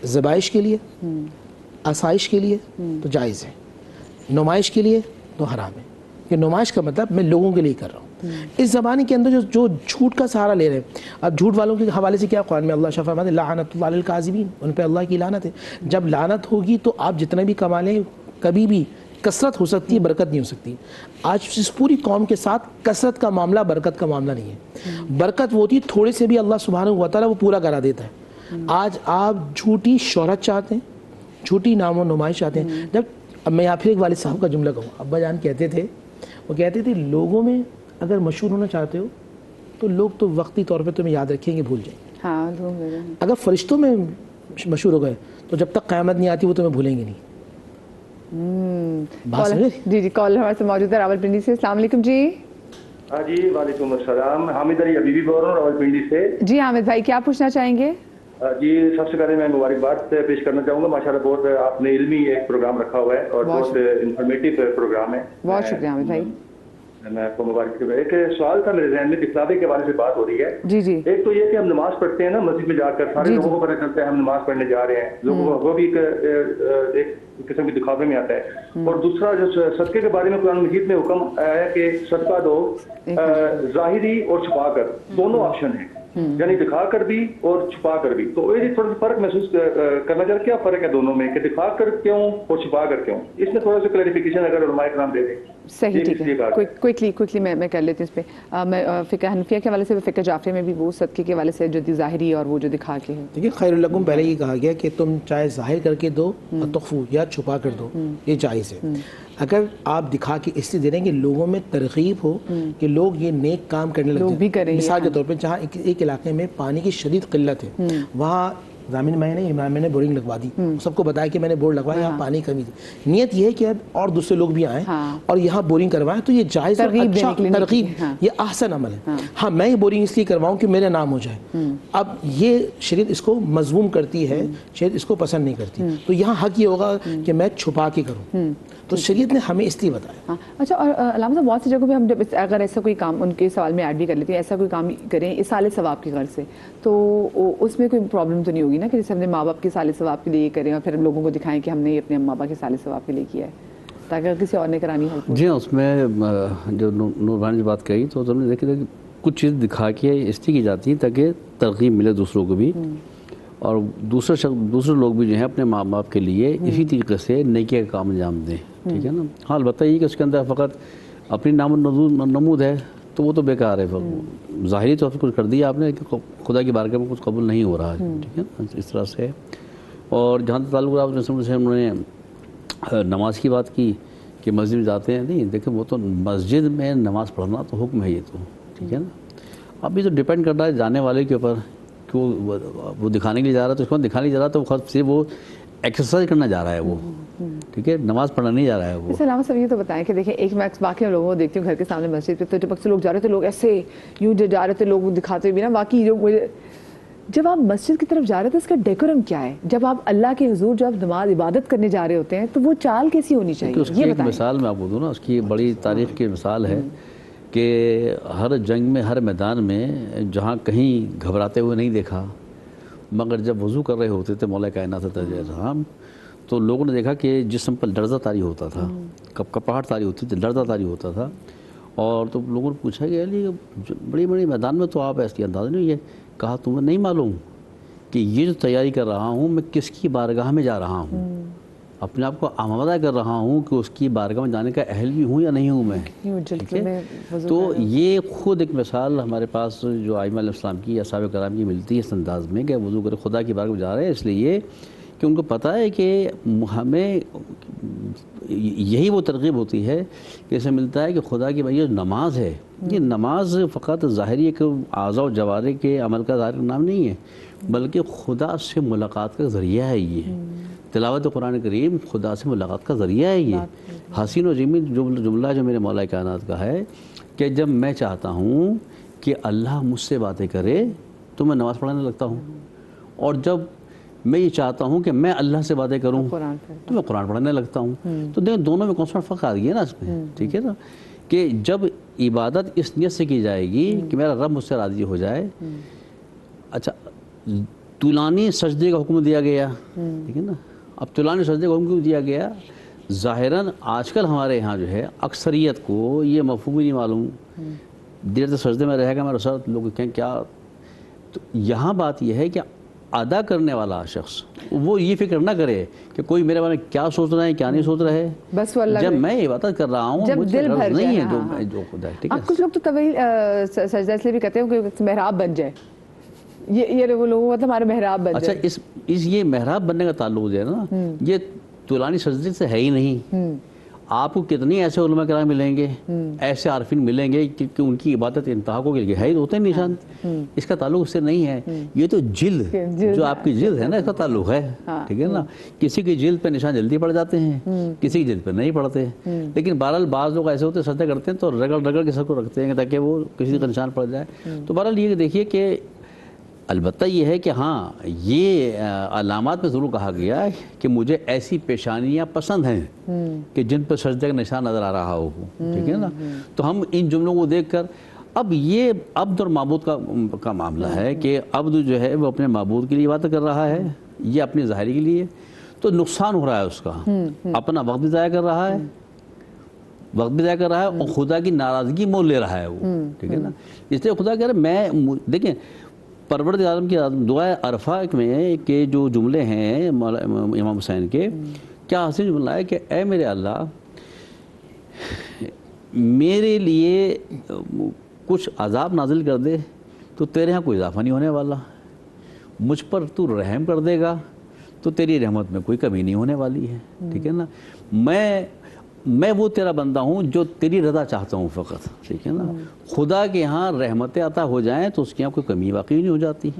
زبائش کے لیے، آسائش کے لیے تو جائز ہے، نمائش کے لیے تو حرام ہے، کہ نمائش کا مطلب میں لوگوں کے لیے کر رہا ہوں۔ اس زمانے کے اندر جو جھوٹ کا سہارا لے رہے ہیں، اب جھوٹ والوں کے حوالے سے کیا قرآن میں اللہ شفا فرماتے ہیں لعنت اللہ علی الکاذبین، ان پہ اللہ کی لعنت ہے۔ جب لعنت ہوگی تو آپ جتنا بھی کما لیں کبھی بھی کثرت ہو سکتی ہے، برکت نہیں ہو سکتی۔ آج اس پوری قوم کے ساتھ کثرت کا معاملہ برکت کا معاملہ نہیں ہے۔ برکت وہ ہوتی ہے تھوڑے سے بھی اللہ سبحانہ و تعالیٰ وہ پورا کرا دیتا ہے۔ آج آپ جھوٹی شہرت چاہتے ہیں، جھوٹی نام و نمائش چاہتے ہیں۔ جب اب میں یہاں پھر ایک والد صاحب کا جملہ کہوں، ابا جان کہتے تھے، وہ کہتے تھے لوگوں میں اگر مشہور ہونا چاہتے ہو تو لوگ تو وقتی طور پہ تمہیں یاد رکھیں گے، بھول جائیں گے۔ ہاں، اگر فرشتوں میں مشہور ہو گئے تو جب تک قیامت نہیں آتی وہ تمہیں بھولیں گے نہیں۔ جی کال ہمارے سے موجود ہے راولپنڈی سے۔ السلام علیکم جی۔ ہاں جی وعلیکم السلام، حامد علی ابیبی بول رہا ہوں راولپنڈی سے۔ جی حامد بھائی کیا پوچھنا چاہیں گے؟ جی سب سے پہلے میں مبارکباد پیش کرنا چاہوں گا، ماشاءاللہ بہت آپ نے علمی ایک پروگرام رکھا ہوا ہے اور بہت انفارمیٹیو پروگرام ہے، بہت شکریہ حامد بھائی، میں آپ کو مبارک۔ ایک سوال تھا میرے ذہن میں، دکھلاوے کے بارے سے بات ہو رہی ہے۔ جی جی، ایک تو یہ کہ ہم نماز پڑھتے ہیں نا مسجد میں جا کر، سارے لوگوں کو پتہ چلتا ہے ہم نماز پڑھنے جا رہے ہیں، لوگوں کو وہ بھی ایک قسم کی دکھاوے میں آتا ہے۔ اور دوسرا جو صدقے کے بارے میں قرآن مجید میں حکم آیا ہے کہ صدقہ دو ظاہری اور چھپا کر، دونوں آپشن ہیں، یعنی دکھا کر بھی اور چھپا کر بھی۔ تو یہ تھوڑا سا فرق محسوس کرنا چاہ رہا، کیا فرق ہے دونوں میں، کہ دکھا کر کیوں اور چھپا کر کیوں؟ اس میں تھوڑا سا کلیریفیکیشن اگر علماء کرام دے دیں۔ صحیح، ٹھیک ہے، کوئکلی میں کر لیتی ہوں اس پہ۔ میں فقہ حنفیہ کے حوالے سے، فقہ جعفری میں بھی وہ صدقے کے حوالے سے جو ظاہری اور وہ جو دکھا کے ہے۔ دیکھیں خیر لکم پہلے یہ کہا گیا کہ تم چاہے ظاہر کر کے دو تخفو یا چھپا کر دو، یہ جائز ہے۔ اگر آپ دکھا کے اس لیے دے رہے ہیں کہ لوگوں میں ترغیب ہو کہ لوگ یہ نیک کام کرنے لگ جائیں، مثال کے طور پہ جہاں ایک علاقے میں پانی کی شدید قلت ہے، وہاں زمین میں نے بورنگ لگوا دی، سب کو بتایا کہ میں نے بورڈ لگوایا، یہاں پانی کمی تھی، نیت یہ ہے کہ اور دوسرے لوگ بھی آئیں اور یہاں بورنگ کروائیں، تو یہ جائز اور اچھا ترغیب، یہ احسن عمل ہے۔ ہاں میں یہ بورنگ اس لیے کرواؤں کہ میرے نام ہو جائے، اب یہ شریعت اس کو مذموم کرتی ہے، شریعت اس کو پسند نہیں کرتی، تو یہاں حق یہ ہوگا کہ میں چھپا کے کروں، تو شریعت نے ہمیں اس لیے بتایا۔ اچھا، اور علامہ صاحب بہت سی جگہوں پہ ہم جب اگر ایسا کوئی کام ان کے سوال میں ایڈ بھی کر لیتے ہیں، ایسا کوئی کام کریں اصالِ ثواب کی غرض سے، تو اس میں کوئی پرابلم تو نہیں ہوگی نا، کہ جیسے اپنے ماں باپ کے اصالِ ثواب کے لیے کریں اور پھر ہم لوگوں کو دکھائیں کہ ہم نے اپنے ماں باپ کے اصالِ ثواب کے لیے کیا ہے، تاکہ اگر کسی اور نے کرانی ہو۔ جی ہاں، اس میں جو نور بھائی نے بات کہی تو تم نے دیکھا کہ کچھ چیز دکھا کے اس لیے کی جاتی ہے تاکہ ترغیب ملے دوسروں کو بھی، اور دوسرے لوگ بھی جو ہیں اپنے ماں باپ کے لیے اسی طریقے سے نیکی کا کام انجام دیں، ٹھیک ہے نا۔ ہاں البتہ یہ کہ اس کے اندر فقط اپنی نام نمود ہے تو وہ تو بیکار ہے، ظاہری طور پر کچھ کر دیا آپ نے کہ خدا کی بارگاہ میں کچھ قبول نہیں ہو رہا ہے، ٹھیک ہے نا، اس طرح سے۔ اور جہاں تک تعلق آپ سے انہوں نے نماز کی بات کی کہ مسجد میں جاتے ہیں، نہیں دیکھیں وہ تو مسجد میں نماز پڑھنا تو حکم ہے، یہ تو ٹھیک ہے نا۔ اب یہ تو ڈپینڈ کرتا ہے جانے والے کے اوپر کہ وہ دکھانے کے لیے جا رہا ہے، تو اس کو دکھانے کے لیے جا رہا ہے تو خود سے وہ ایکسرسائز کرنا جا رہا ہے، وہ ٹھیک ہے، نماز پڑھنا نہیں جا رہا ہے وہ۔ علامہ صاحب یہ تو بتائیں کہ دیکھیں ایک میں باقی لوگوں کو دیکھتی ہوں گھر کے سامنے مسجد پہ، تو جب اکثر لوگ جا رہے تھے، لوگ ایسے یوں جا رہے تھے، لوگ دکھاتے بھی نا، باقی جو جب آپ مسجد کی طرف جا رہے تھے اس کا ڈیکورم کیا ہے؟ جب آپ اللہ کے حضور جب نماز عبادت کرنے جا رہے ہوتے ہیں تو وہ چال کیسی ہونی چاہیے؟ اس کی ایک مثال میں آپ کو دوں نا، اس کی بڑی تاریخ کی مثال ہے کہ ہر جنگ میں، ہر میدان میں جہاں کہیں گھبراتے ہوئے نہیں دیکھا، مگر جب وضو کر رہے ہوتے تھے مولا کائنات رحم، تو لوگوں نے دیکھا کہ جسم پر لرزہ طاری ہوتا تھا، کپاہٹ طاری ہوتی تھی، لرزہ طاری ہوتا تھا، اور تو لوگوں نے پوچھا کہ علی بڑی بڑی میدان میں تو آپ ایسی انداز نہیں ہے، کہا تمہیں نہیں معلوم کہ یہ جو تیاری کر رہا ہوں میں کس کی بارگاہ میں جا رہا ہوں، اپنے آپ کو آمادہ کر رہا ہوں کہ اس کی بارگاہ میں جانے کا اہل بھی ہوں یا نہیں ہوں میں، ٹھیک ہے۔ تو یہ خود ایک مثال ہمارے پاس جو ائمہ علیہ السلام کی یا صحابہ کرام کی ملتی ہے اس انداز میں کہ وضو کرے خدا کی بارگاہ میں جا رہے ہیں، اس لیے کہ ان کو پتہ ہے کہ ہمیں یہی وہ ترغیب ہوتی ہے کہ اسے ملتا ہے کہ خدا کی یہ نماز ہے، یہ نماز فقط ظاہری ایک اعضاء و جوارح کے عمل کا ظاہر نام نہیں ہے، بلکہ خدا سے ملاقات کا ذریعہ ہے، یہ تلاوت قرآن کریم خدا سے ملاقات کا ذریعہ ہے. یہ حسین و جمیل جملہ جو میرے مولا کائنات کا ہے کہ جب میں چاہتا ہوں کہ اللہ مجھ سے باتیں کرے تو میں نماز پڑھنے لگتا ہوں, اور جب میں یہ چاہتا ہوں کہ میں اللہ سے باتیں کروں تو میں قرآن پڑھنے لگتا ہوں. تو دیکھیں دونوں میں کانسٹنٹ فرق آ گیا نا اس میں, ٹھیک ہے نا, کہ جب عبادت اس نیت سے کی جائے گی کہ میرا رب مجھ سے راضی ہو جائے. اچھا, طولانی سجدے کا حکم دیا گیا, ٹھیک ہے نا. اب طولانی سجدے کا حکم کیوں دیا گیا؟ ظاہراً آج کل ہمارے یہاں جو ہے اکثریت کو یہ مفہوم ہی نہیں معلوم, دیر تک سجدے میں رہے گا میرا ساتھ, لوگ کہیں کیا. تو یہاں بات یہ ہے کہ ادا کرنے والا شخص وہ یہ فکر نہ کرے کہ کوئی میرے بارے میں کیا سوچ رہا ہے کیا نہیں سوچ رہا ہے, بس وہ اللہ جب میں عبادت کر رہا ہوں جب دل بھر نہیں ہے جائے. جو خدا ہے, ٹھیک ہے. اب کچھ لوگ تو طویل سجدہ اس لیے بھی کہتے ہیں کہ محراب بن جائے, یہ وہ لوگوں مطلب ہمارے محراب بن جائے. اچھا, اس یہ محراب بننے کا تعلق جو ہے نا, یہ طولانی سجدے سے ہے ہی نہیں. آپ کو کتنی ایسے علماء کرام ملیں گے, ایسے عارفین ملیں گے کہ ان کی عبادت انتہا کو ہے ہی ہوتے ہیں نشان. اس کا تعلق اس سے نہیں ہے, یہ تو جلد جو آپ کی جلد ہے نا اس کا تعلق ہے, ٹھیک ہے نا. کسی کی جلد پہ نشان جلدی پڑ جاتے ہیں, کسی کی جلد پہ نہیں پڑتے. لیکن بہرحال بعض لوگ ایسے ہوتے ہیں سجدہ کرتے ہیں تو رگڑ کے سر کو رکھتے ہیں تاکہ وہ کسی کا نشان پڑ جائے. تو بہرحال یہ دیکھیے کہ البتہ یہ ہے کہ ہاں یہ علامات میں ضرور کہا گیا ہے کہ مجھے ایسی پیشانیاں پسند ہیں کہ جن پر سجدے کا نشان نظر آ رہا ہو, ٹھیک ہے نا. تو ہم ان جملوں کو دیکھ کر اب یہ عبد اور معبود کا معاملہ ہے کہ عبد جو ہے وہ اپنے معبود کے لیے بات کر رہا ہے, یہ اپنی ظاہری کے لیے, تو نقصان ہو رہا ہے اس کا, اپنا وقت بھی ضائع کر رہا ہے, اور خدا کی ناراضگی مول لے رہا ہے وہ, ٹھیک ہے نا. اس لیے خدا کہہ رہا ہے میں دیکھیں پروردگار عالم کی دعائے عرفہ میں کہ جو جملے ہیں امام حسین کے, کیا حسین جملہ ہے کہ اے میرے اللہ میرے لیے کچھ عذاب نازل کر دے تو تیرے ہاں کوئی اضافہ نہیں ہونے والا, مجھ پر تو رحم کر دے گا تو تیری رحمت میں کوئی کمی نہیں ہونے والی ہے, ٹھیک ہے نا. میں وہ تیرا بندہ ہوں جو تیری رضا چاہتا ہوں فقط, ٹھیک ہے نا. خدا کے ہاں رحمتیں عطا ہو جائیں تو اس کے یہاں کوئی کمی واقعی نہیں ہو جاتی.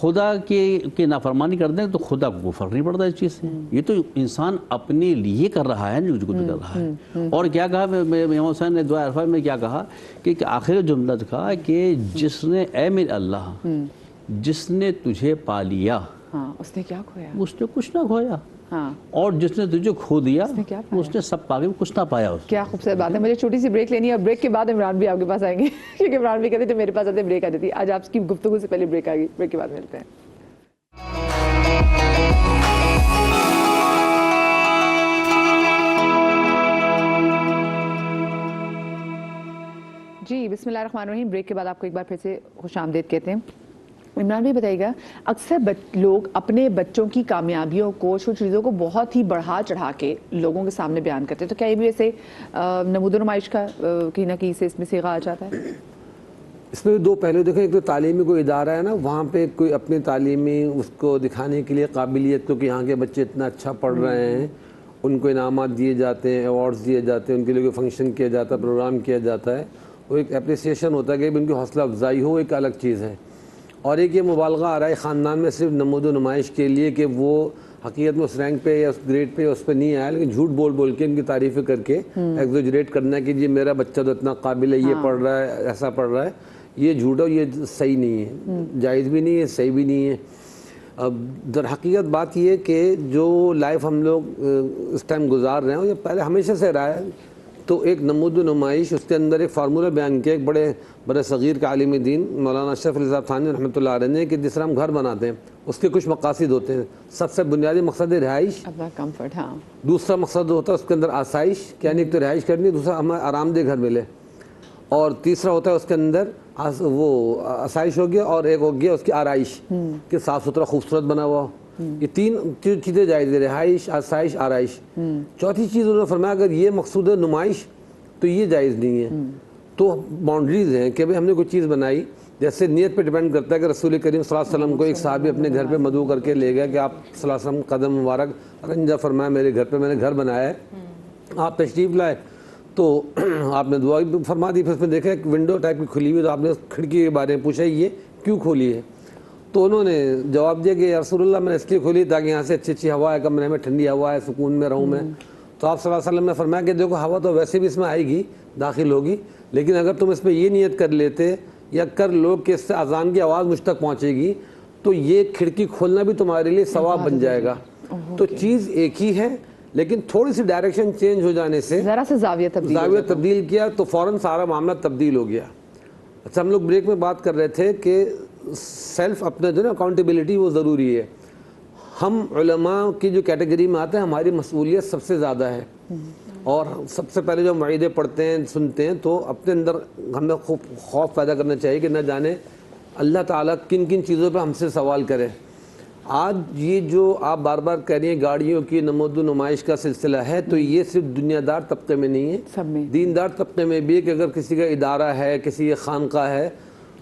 خدا کے نافرمانی کر دیں تو خدا کو فرق نہیں پڑتا اس چیز سے. یہ تو انسان اپنے لیے کر رہا ہے, جو کچھ کر رہا ہے. اور کیا کہا امام حسین نے دعا عرفہ میں, کیا کہا کہ آخر جملہ کہا کہ جس نے اے میرے اللہ جس نے تجھے پا لیا اس نے کیا کھویا, اس نے کچھ نہ کھویا, اور جس نے تجھے کھو دیا اس نے سب پا کے کچھ نہ پایا. کیا خوبصورت بات ہے. مجھے چھوٹی سی بریک لینی ہے, اور بریک کے بعد عمران بھی آپ کے پاس آئیں گے کیونکہ عمران بھی کہتے تھے میرے پاس آتے بریک آ جاتی. آج آپ کی گفتگو سے پہلے بریک آ گئی, بریک کے بعد ملتے ہیں. جی بسم اللہ الرحمن الرحیم. بریک کے بعد آپ کو ایک بار پھر سے خوش آمدید کہتے ہیں. عمران بھی بتائیے گا, اکثر لوگ اپنے بچوں کی کامیابیوں کو, چھوٹی چیزوں کو بہت ہی بڑھا چڑھا کے لوگوں کے سامنے بیان کرتے ہیں, تو کیا یہ بھی ایسے نمود و نمائش کا کہیں نہ کہیں سے اس میں صیغہ آ جاتا ہے؟ اس میں دو پہلو دیکھیں. ایک تو تعلیمی کوئی ادارہ ہے نا, وہاں پہ کوئی اپنی تعلیمی اس کو دکھانے کے لیے قابلیت کو کہ یہاں کے بچے اتنا اچھا پڑھ رہے ہیں, ان کو انعامات دیے جاتے ہیں, ایوارڈز دیے جاتے ہیں, ان کے لیے کوئی فنکشن کیا جاتا ہے, پروگرام کیا جاتا ہے, وہ ایک اپریسیشن ہوتا ہے کہ ان کی حوصلہ افزائی ہو, ایک الگ چیز ہے. اور ایک یہ مبالغہ آ رہا ہے خاندان میں صرف نمود و نمائش کے لیے کہ وہ حقیقت میں اس رینک پہ یا اس گریڈ پہ اس پہ نہیں آیا, لیکن جھوٹ بول کے ان کی تعریفیں کر کے ایگزیجریٹ کرنا ہے کہ جی میرا بچہ تو اتنا قابل ہے, یہ پڑھ رہا ہے, ایسا پڑھ رہا ہے. یہ جھوٹ ہے, یہ صحیح نہیں ہے, جائز بھی نہیں ہے, صحیح بھی نہیں ہے. اب در حقیقت بات یہ ہے کہ جو لائف ہم لوگ اس ٹائم گزار رہے ہیں یہ پہلے ہمیشہ سے رہا ہے. تو ایک نمود و نمائش, اس کے اندر ایک فارمولہ بیان کیا ایک بڑے صغیر کا عالم دین مولانا اشرف علی صاحب تھانوی رحمۃ اللہ علیہ نے, کہ جس طرح ہم گھر بناتے ہیں اس کے کچھ مقاصد ہوتے ہیں. سب سے بنیادی مقصد ہے رہائش, کمفرٹ. ہاں. دوسرا مقصد ہوتا ہے اس کے اندر آسائش, یعنی ایک تو رہائش کرنی, دوسرا ہمیں آرام دہ گھر ملے, اور تیسرا ہوتا ہے اس کے اندر وہ آسائش ہو گیا, اور ایک ہو گیا اس کی آرائش کہ صاف ستھرا خوبصورت بنا ہوا. یہ تین چیزیں جائز ہے, رہائش, آسائش, آرائش. چوتھی چیز انہوں نے فرمایا اگر یہ مقصود ہے نمائش تو یہ جائز نہیں ہے. تو باؤنڈریز ہیں کہ بھئی ہم نے کوئی چیز بنائی, جیسے نیت پہ ڈیپینڈ کرتا ہے کہ رسول کریم صلی اللہ علیہ وسلم کو ایک صحابی اپنے گھر پہ مدعو کر کے لے گیا کہ آپ صلی اللہ علیہ وسلم قدم مبارک رنجا فرمایا میرے گھر پہ, میں نے گھر بنایا ہے, آپ تشریف لائے, تو آپ نے دعا فرما دی. پھر اس میں دیکھا ایک ونڈو ٹائپ کی کھلی ہوئی, تو آپ نے کھڑکی کے بارے میں پوچھا یہ کیوں کھولی ہے, تو انہوں نے جواب دیا کہ یا رسول اللہ میں نے اس لیے کھولی تاکہ یہاں سے اچھی ہوا ہے، کمرے میں ٹھنڈی ہوا ہے، سکون میں رہوں میں. تو آپ صلی اللہ علیہ وسلم نے فرمایا کہ دیکھو ہوا تو ویسے بھی اس میں آئے گی، داخل ہوگی، لیکن اگر تم اس پہ یہ نیت کر لیتے یا کر لو کہ اس سے اذان کی آواز مجھ تک پہنچے گی تو یہ کھڑکی کھولنا بھی تمہارے لیے ثواب بن جائے گا. تو چیز ایک ہی ہے لیکن تھوڑی سی ڈائریکشن چینج ہو جانے سے ذرا سے زاویہ تبدیل کیا تو فوراً سارا معاملہ تبدیل ہو گیا. اچھا ہم لوگ بریک میں بات کر رہے تھے کہ سیلف اپنے جو نا اکاؤنٹیبلٹی وہ ضروری ہے. ہم علماء کی جو کیٹیگری میں آتے ہیں ہماری مسئولیت سب سے زیادہ ہے، اور سب سے پہلے جو معیدے پڑھتے ہیں سنتے ہیں تو اپنے اندر ہمیں خوف پیدا کرنا چاہیے کہ نہ جانے اللہ تعالیٰ کن کن چیزوں پہ ہم سے سوال کرے. آج یہ جو آپ بار بار کہہ رہی ہیں گاڑیوں کی نمود و نمائش کا سلسلہ ہے تو یہ صرف دنیا دار طبقے میں نہیں ہے، سب میں دیندار طبقے میں بھی ہے کہ اگر کسی کا ادارہ ہے، کسی کا خانقاہ ہے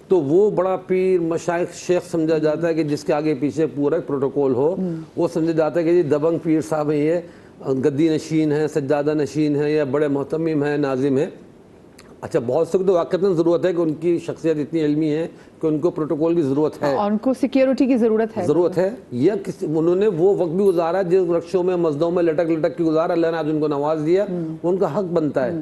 تو وہ بڑا پیر مشائخ شیخ سمجھا جاتا ہے کہ جس کے آگے پیچھے پورا پروٹوکول ہو. وہ سمجھا جاتا ہے کہ یہ دبنگ پیر صاحب ہیں، یہ گدی نشین ہیں، سجادہ نشین ہیں، یا بڑے محتمم ہیں، ناظم ہیں. اچھا بہت سے تو واقعتاً ضرورت ہے کہ ان کی شخصیت اتنی علمی ہے کہ ان کو پروٹوکول کی ضرورت ہے، ان کو سیکیورٹی کی ضرورت ہے، یا انہوں نے وہ وقت بھی گزارا جس رکشوں میں مسجدوں میں لٹک کے گزارا، اللہ نے آج ان کو نواز دیا، ان کا حق بنتا ہے.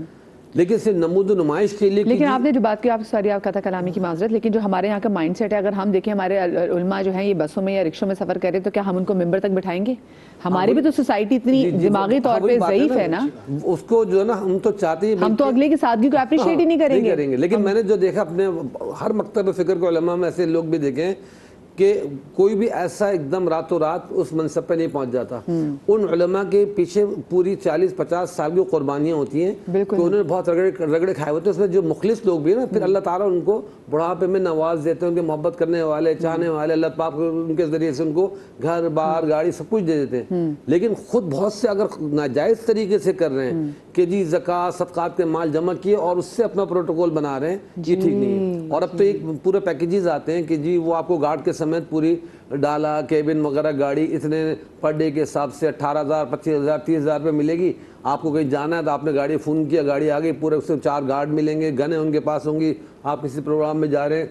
لیکن صرف نمود و نمائش کے لیے. لیکن آپ نے جو بات کی، آپ ساری آپ کہتا کلامی کی معذرت، لیکن جو ہمارے یہاں کا مائنڈ سیٹ ہے، اگر ہم دیکھیں ہمارے علماء جو ہیں یہ بسوں میں یا رکشوں میں سفر کریں تو کیا ہم ان کو ممبر تک بٹھائیں گے؟ ہماری بھی تو سوسائٹی اتنی دماغی طور پہ ضعیف ہے نا، اس کو جو ہے نا ہم تو چاہتے ہیں ہم تو اگلے کی سادگی کو اپریشیٹ ہی نہیں کریں گے. لیکن میں نے جو دیکھا اپنے ہر مکتب فکر کے علماء میں ایسے لوگ بھی دیکھیں کہ کوئی بھی ایسا ایک دم راتوں رات اس منصب پہ نہیں پہنچ جاتا. ان علماء کے پیچھے پوری 40-50 سال کی قربانیاں ہوتی ہیں کہ انہوں نے بہت رگڑے کھائے ہوتے ہیں. اس میں جو مخلص لوگ بھی ہیں نا پھر اللہ تعالیٰ ان کو بڑھاپے میں نواز دیتے ہیں، ان کے محبت کرنے والے چاہنے والے اللہ پاک ان کے ذریعے سے ان کو گھر بار گاڑی سب کچھ دے دیتے ہیں. لیکن خود بہت سے اگر ناجائز طریقے سے کر رہے ہیں کہ جی زکوٰۃ صدقات کے مال جمع کیے اور اس سے اپنا پروٹوکول بنا رہے ہیں، یہ ٹھیک نہیں ہے. اور اب تو ایک پورے پیکیجز آتے ہیں کہ جی وہ آپ کو گارڈ کے سمیت پوری ڈالا کیبن وغیرہ گاڑی اتنے پر ڈے کے حساب سے 18,000 25,000 30,000 پہ ملے گی. آپ کو کہیں جانا ہے تو آپ نے گاڑی فون کیا، گاڑی آ گئی، پورے اس سے 4 گارڈ ملیں گے، گنیں ان کے پاس ہوں گی. آپ کسی پروگرام میں جا رہے ہیں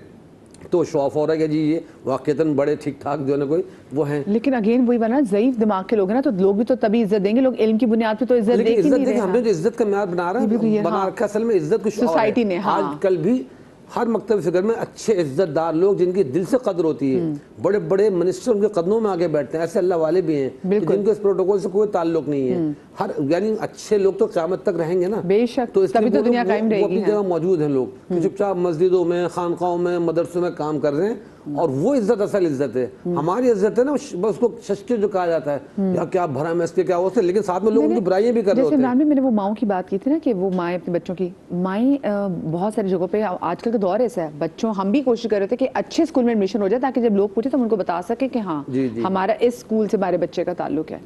تو شو آف ہو رہا ہے کہ جی یہ واقعتاً بڑے ٹھیک ٹھاک جو ہے نا کوئی وہ ہیں. لیکن اگین وہی بنا ضعیف دماغ کے لوگ ہیں نا تو لوگ بھی تو تبھی عزت دیں گے. لوگ علم کی بنیاد پہ تو عزت دیکھ ہی نہیں رہے. ہم نے جو عزت کا معیار بنا رکھا اصل میں عزت کچھ سوسائٹی نے. آج کل بھی ہر مکتب فکر میں اچھے عزت دار لوگ جن کی دل سے قدر ہوتی ہے، بڑے بڑے منسٹر ان کے قدموں میں آگے بیٹھتے ہیں، ایسے اللہ والے بھی ہیں جن کو اس پروٹوکول سے کوئی تعلق نہیں ہے. ہر یعنی اچھے لوگ تو قیامت تک رہیں گے نا. بے شک، تبھی تو دنیا قائم رہے گی. اپنی جگہ موجود ہیں لوگ کہ چپ چاپ مسجدوں میں خانقاہوں میں مدرسوں میں کام کر رہے ہیں، اور وہ عزت اصل عزت ہے. ہماری عزت ہے نا بس اس کو ششکے جو کہا جاتا ہے یا کیا بھرا میں اس کے کیا ہوتے ہیں، لیکن ساتھ میں لوگ ان کی برائیاں بھی کر رہے ہوتے ہیں. جیسے میں نے وہ ماؤں کی بات کی تھی نا کہ وہ مائیں اپنے بچوں کی مائیں بہت ساری جگہوں پہ آج کل کا دور ایسا ہے، بچوں ہم بھی کوشش کر رہے تھے کہ اچھے اسکول میں ایڈمیشن ہو جائے تاکہ جب لوگ پوچھیں تو ہم ان کو بتا سکیں کہ ہاں ہمارا اس اسکول سے ہمارے بچے کا تعلق ہے.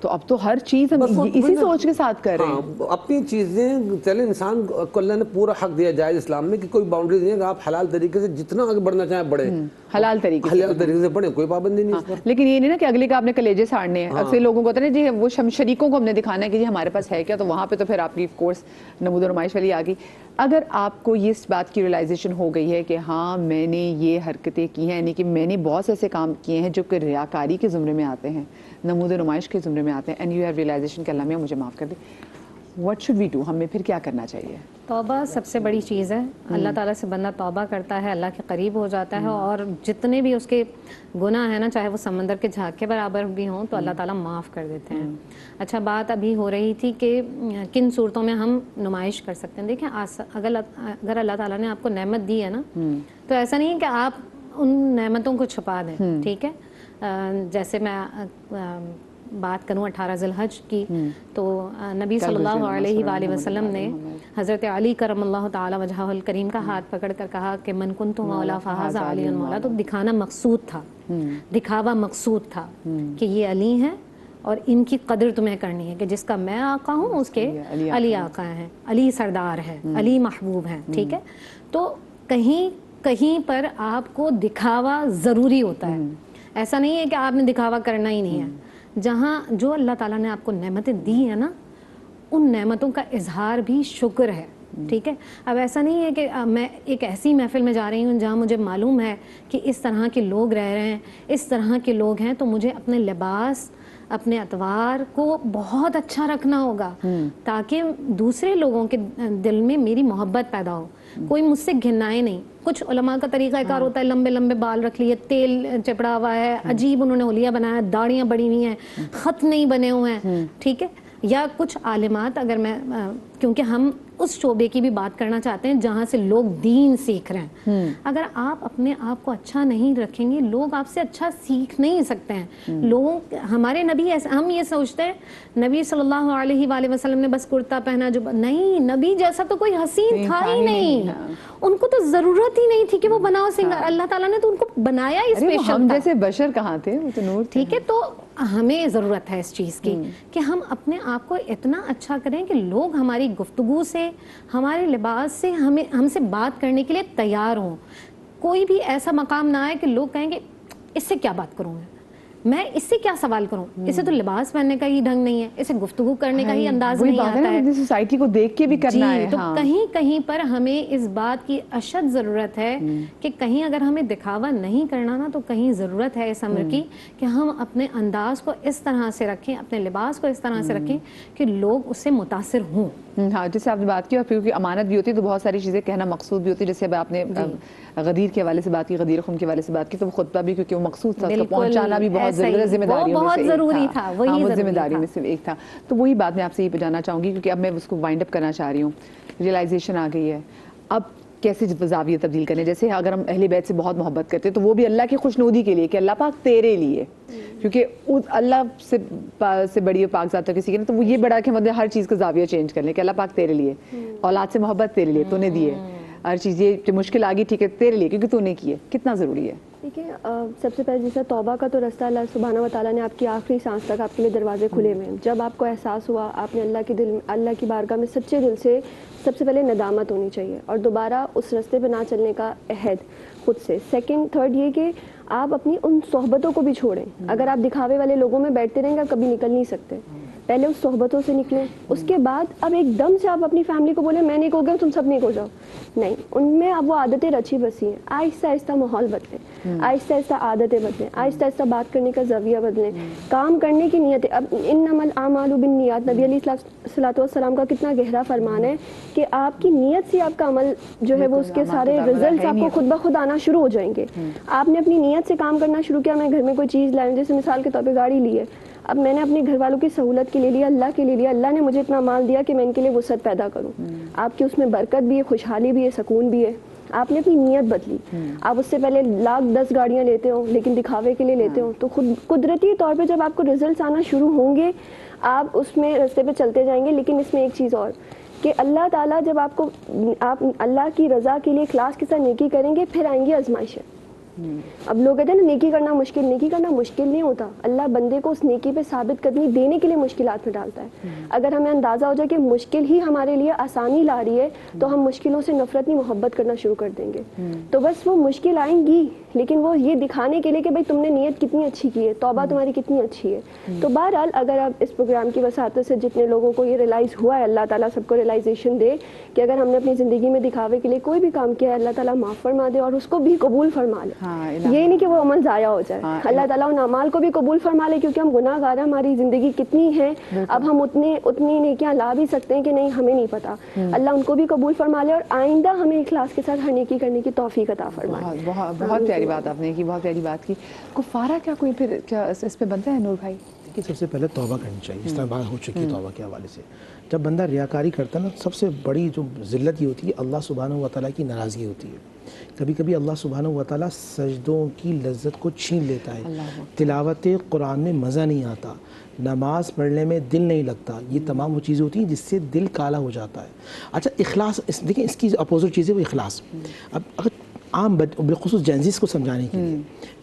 تو اب تو ہر چیز ہم اسی سوچ کے ساتھ کر رہے ہیں. اپنی چیزیں چلے انسان کو اللہ نے پورا حق دیا جائز اسلام میں کہ کوئی باؤنڈریز نہیں ہے کہ آپ حلال طریقے سے جتنا آگے بڑھنا چاہیں بڑھیں، حلال طریقے سے پڑھیں، کوئی پابندی نہیں. لیکن یہ نہیں نا کہ اگلے کا آپ نے کلیجے ساڑنے ہیں. اکثر لوگوں کو ہوتا ہے نا جی وہ شریکوں کو ہم نے دکھانا ہے کہ جی ہمارے پاس ہے کیا، تو وہاں پہ تو پھر آپ کی کورس نمود و نمائش والی آ گئی. اگر آپ کو یہ اس بات کی ریئلائزیشن ہو گئی ہے کہ ہاں میں نے یہ حرکتیں کی ہیں، یعنی کہ میں نے بہت سے ایسے کام کیے ہیں جو کہ ریاکاری کے زمرے میں آتے ہیں، نمود و نمائش کے زمرے میں آتے ہیں، اینڈ یو ہیو ریئلائزیشن کہ اللہ میاں مجھے معاف کر دے، واٹ شوڈ وی ڈو؟ ہمیں پھر کیا کرنا چاہیے؟ توبہ سب سے بڑی چیز ہے. اللہ تعالیٰ سے بندہ توبہ کرتا ہے، اللہ کے قریب ہو جاتا ہے، اور جتنے بھی اس کے گناہ ہیں نا چاہے وہ سمندر کے جھاگ کے برابر بھی ہوں تو اللہ تعالیٰ معاف کر دیتے ہیں. اچھا بات ابھی ہو رہی تھی کہ کن صورتوں میں ہم نمائش کر سکتے ہیں. دیکھیں اگر اللہ تعالیٰ نے آپ کو نعمت دی ہے نا تو ایسا نہیں ہے کہ آپ ان نعمتوں کو چھپا دیں. ٹھیک ہے، جیسے میں بات کروں 18 ذی الحج کی تو نبی صلی اللہ علیہ وآلہ وسلم نے حضرت علی کرم اللہ تعالی وجہہ الکریم کا ہاتھ پکڑ کر کہا کہ من کنت مولا فہذا علی مولا. تو دکھانا مقصود تھا، دکھاوا مقصود تھا کہ یہ علی ہیں اور ان کی قدر تمہیں کرنی ہے کہ جس کا میں آقا ہوں اس کے علی آقا ہیں، علی سردار ہے، علی محبوب ہیں. ٹھیک ہے، تو کہیں پر آپ کو دکھاوا ضروری ہوتا ہے. ایسا نہیں ہے کہ آپ نے دکھاوا کرنا ہی نہیں ہے. جہاں جو اللہ تعالیٰ نے آپ کو نعمتیں دی ہیں نا ان نعمتوں کا اظہار بھی شکر ہے. ٹھیک ہے. اب ایسا نہیں ہے کہ میں ایک ایسی محفل میں جا رہی ہوں جہاں مجھے معلوم ہے کہ اس طرح کے لوگ رہ رہے ہیں, اس طرح کے لوگ ہیں, تو مجھے اپنے لباس, اپنے اطوار کو بہت اچھا رکھنا ہوگا تاکہ دوسرے لوگوں کے دل میں میری محبت پیدا ہو, کوئی مجھ سے گھنائے نہیں. کچھ علماء کا طریقہ کار ہوتا ہے لمبے لمبے بال رکھ لیے, تیل چپڑا ہوا ہے, عجیب انہوں نے حلیہ بنایا, داڑیاں بڑی ہوئی ہیں, خط نہیں بنے ہوئے ہیں, ٹھیک ہے. یا کچھ عالمات, اگر میں, کیونکہ ہم اس شعبے کی بھی بات کرنا چاہتے ہیں جہاں سے لوگ دین سیکھ رہے ہیں, اگر آپ اپنے آپ کو اچھا نہیں رکھیں گے لوگ آپ سے اچھا سیکھ نہیں سکتے ہیں. لوگ, ہمارے نبی ایسے, ہم یہ سوچتے ہیں نبی صلی اللہ علیہ وآلہ وسلم نے بس کرتا پہنا, جو نہیں, نبی جیسا تو کوئی حسین تھا ہی نہیں, ان کو تو ضرورت ہی نہیں تھی کہ وہ بناؤ سنگار, اللہ تعالیٰ نے تو ان کو بنایا ہی اسپیشل. ہم جیسے بشر کہاں تھے, وہ تو نور. ٹھیک ہے, تو ہمیں ضرورت ہے اس چیز کی کہ ہم اپنے آپ کو اتنا اچھا کریں کہ لوگ ہماری گفتگو سے, ہمارے لباس سے, ہم سے بات کرنے کے لیے تیار ہوں. کوئی بھی ایسا مقام نہ آئے کہ لوگ کہیں گے اس سے کیا بات کروں میں اس سے کیا سوال کروں, اسے تو لباس پہننے کا ہی ڈھنگ نہیں ہے, اسے گفتگو کرنے کا ہی انداز نہیں آتا ہے. سوسائٹی کو دیکھ کے بھی کرنا ہے. تو کہیں کہیں پر ہمیں اس بات کی اشد ضرورت ہے کہ کہیں اگر ہمیں دکھاوا نہیں کرنا نا, تو کہیں ضرورت ہے اس امر کی کہ ہم اپنے انداز کو اس طرح سے رکھیں, اپنے لباس کو اس طرح سے رکھیں کہ لوگ اس سے متاثر ہوں. ہاں, جیسے آپ نے بات کی, اور کیونکہ امانت بھی ہوتی ہے تو بہت ساری چیزیں کہنا مقصود بھی ہوتی ہے. جیسے اب آپ نے غدیر کے حوالے سے بات کی, غدیر خم کے حوالے سے بات کی, تو وہ خطبہ بھی کیونکہ وہ مقصود تھا, اس کو پہنچانا بھی بہت ضروری, ذمہ داری بہت ضروری تھا, وہی ذمہ داریوں میں سے ایک تھا. تو وہی بات میں آپ سے یہ جاننا چاہوں گی, کیونکہ اب میں اس کو وائنڈ اپ کرنا چاہ رہی ہوں. ریئلائزیشن آ گئی ہے, اب کیسے زاویہ تبدیل کریں. جیسے اگر ہم اہل بیت سے بہت محبت کرتے ہیں تو وہ بھی اللہ کی خوشنودی کے لیے, کہ اللہ پاک تیرے لیے, کیونکہ اللہ سے بڑی پاک ذات تو کسی کی نہیں, تو وہ یہ بڑا کہ مطلب ہر چیز کا زاویہ چینج کر لیں کہ اللہ پاک تیرے لیے, اولاد سے محبت تیرے لیے, تو نے دی ہے ہر چیز, یہ جو مشکل آ گئی ٹھیک ہے تیرے لیے کیونکہ تو نے کی ہے. کتنا ضروری ہے. دیکھیے, سب سے پہلے جیسا توبہ کا تو رستہ اللہ سبحانہ و تعالیٰ نے آپ کی آخری سانس تک آپ کے لیے دروازے کھلے ہوئے ہیں. جب آپ کو احساس ہوا, آپ نے اللہ کی بارگاہ میں سچے دل سے سب سے پہلے ندامت ہونی چاہیے, اور دوبارہ اس رستے پہ نہ چلنے کا عہد خود سے. سیکنڈ, تھرڈ یہ کہ آپ اپنی ان صحبتوں کو بھی چھوڑیں. اگر آپ دکھاوے والے لوگوں میں بیٹھتے رہیں گے آپ کبھی نکل نہیں سکتے. پہلے اس صحبتوں سے نکلیں, اس کے بعد اب ایک دم سے آپ اپنی فیملی کو بولیں میں نیک ہو گیا تم سب نیک ہو جاؤ, نہیں. ان میں اب وہ عادتیں رچی بسی ہیں. آہستہ آہستہ ماحول بدلیں, آہستہ آہستہ عادتیں بدلیں, آہستہ آہستہ بات کرنے کا زاویہ بدلیں, کام کرنے کی نیت. اب انما الاعمال بالنیات, نبی علیہ الصلوۃ والسلام کا کتنا گہرا فرمان ہے کہ آپ کی نیت سے آپ کا عمل جو ہے وہ اس کے سارے ریزلٹس آپ کو خود بخود آنا شروع ہو جائیں گے. آپ نے اپنی نیت سے کام کرنا شروع کیا, میں گھر میں کوئی چیز لاؤں, جیسے مثال کے طور پہ گاڑی لی ہے, اب میں نے اپنے گھر والوں کی سہولت کے لیے لیا, اللہ کے لیے لیا, اللہ نے مجھے اتنا مال دیا کہ میں ان کے لیے وسعت پیدا کروں. آپ کی اس میں برکت بھی ہے, خوشحالی بھی ہے, سکون بھی ہے. آپ نے اپنی نیت بدلی. آپ اس سے پہلے 1,10,000 گاڑیاں لیتے ہو لیکن دکھاوے کے لیے لیتے ہو, تو خود قدرتی طور پہ جب آپ کو ریزلٹس آنا شروع ہوں گے آپ اس میں رستے پہ چلتے جائیں گے. لیکن اس میں ایک چیز اور, کہ اللہ تعالیٰ جب آپ اللہ کی رضا کے لیے اخلاص کے ساتھ نیکی کریں گے پھر آئیں گی آزمائشیں. اب لوگ کہتے ہیں نا نیکی کرنا مشکل, نیکی کرنا مشکل نہیں ہوتا. اللہ بندے کو اس نیکی پہ ثابت قدمی دینے کے لیے مشکلات میں ڈالتا ہے. اگر ہمیں اندازہ ہو جائے کہ مشکل ہی ہمارے لیے آسانی لا رہی ہے تو ہم مشکلوں سے نفرت نہیں محبت کرنا شروع کر دیں گے. تو بس وہ مشکل آئیں گی لیکن وہ یہ دکھانے کے لیے کہ بھائی تم نے نیت کتنی اچھی کی ہے, توبہ تمہاری کتنی اچھی ہے. تو بہرحال اگر آپ اس پروگرام کی وساطت سے جتنے لوگوں کو یہ ریلائز ہوا ہے, اللہ تعالیٰ سب کو ریلائزیشن دے کہ اگر ہم نے اپنی زندگی میں دکھاوے کے لیے کوئی بھی کام کیا ہے اللہ تعالیٰ معاف فرما دے اور اس کو بھی قبول فرما لے. یہ نہیں کہ وہ عمل ضائع ہو جائے, اللہ تعالیٰ ان اعمال کو بھی قبول فرما لے, کیونکہ ہم گناہ گار ہیں, ہماری زندگی کتنی ہے, اب ہم اتنی نیکیاں لا بھی سکتے ہیں کہ نہیں ہمیں نہیں پتا. اللہ ان کو بھی قبول فرما لے اور آئندہ ہمیں اخلاص کے ساتھ ہر نیکی کرنے کی توفیق عطا فرمائے. بہت پیاری بات آپ نے کی, بہت پیاری بات کی. کفارہ کیا کوئی پھر کیا اس پہ بنتا ہے نور بھائی؟ کہ سب سے پہلے توبہ کرنی چاہیے. اس طرح بات ہو چکی توبہ کے حوالے سے. جب بندہ ریاکاری کرتا ہے نا, سب سے بڑی جو ذلت یہ ہوتی ہے اللہ سبحانہ و تعالیٰ کی ناراضگی ہوتی ہے. کبھی کبھی اللہ سبحانہ و تعالیٰ سجدوں کی لذت کو چھین لیتا ہے, تلاوت قرآن میں مزہ نہیں آتا, نماز پڑھنے میں دل نہیں لگتا. یہ تمام وہ چیزیں ہوتی ہیں جس سے دل کالا ہو جاتا ہے. اچھا اخلاص, دیکھیں اس کی اپوزٹ چیز ہے وہ اخلاص. اب اگر عام بالخصوص جینزیز کو سمجھانے کے لیے,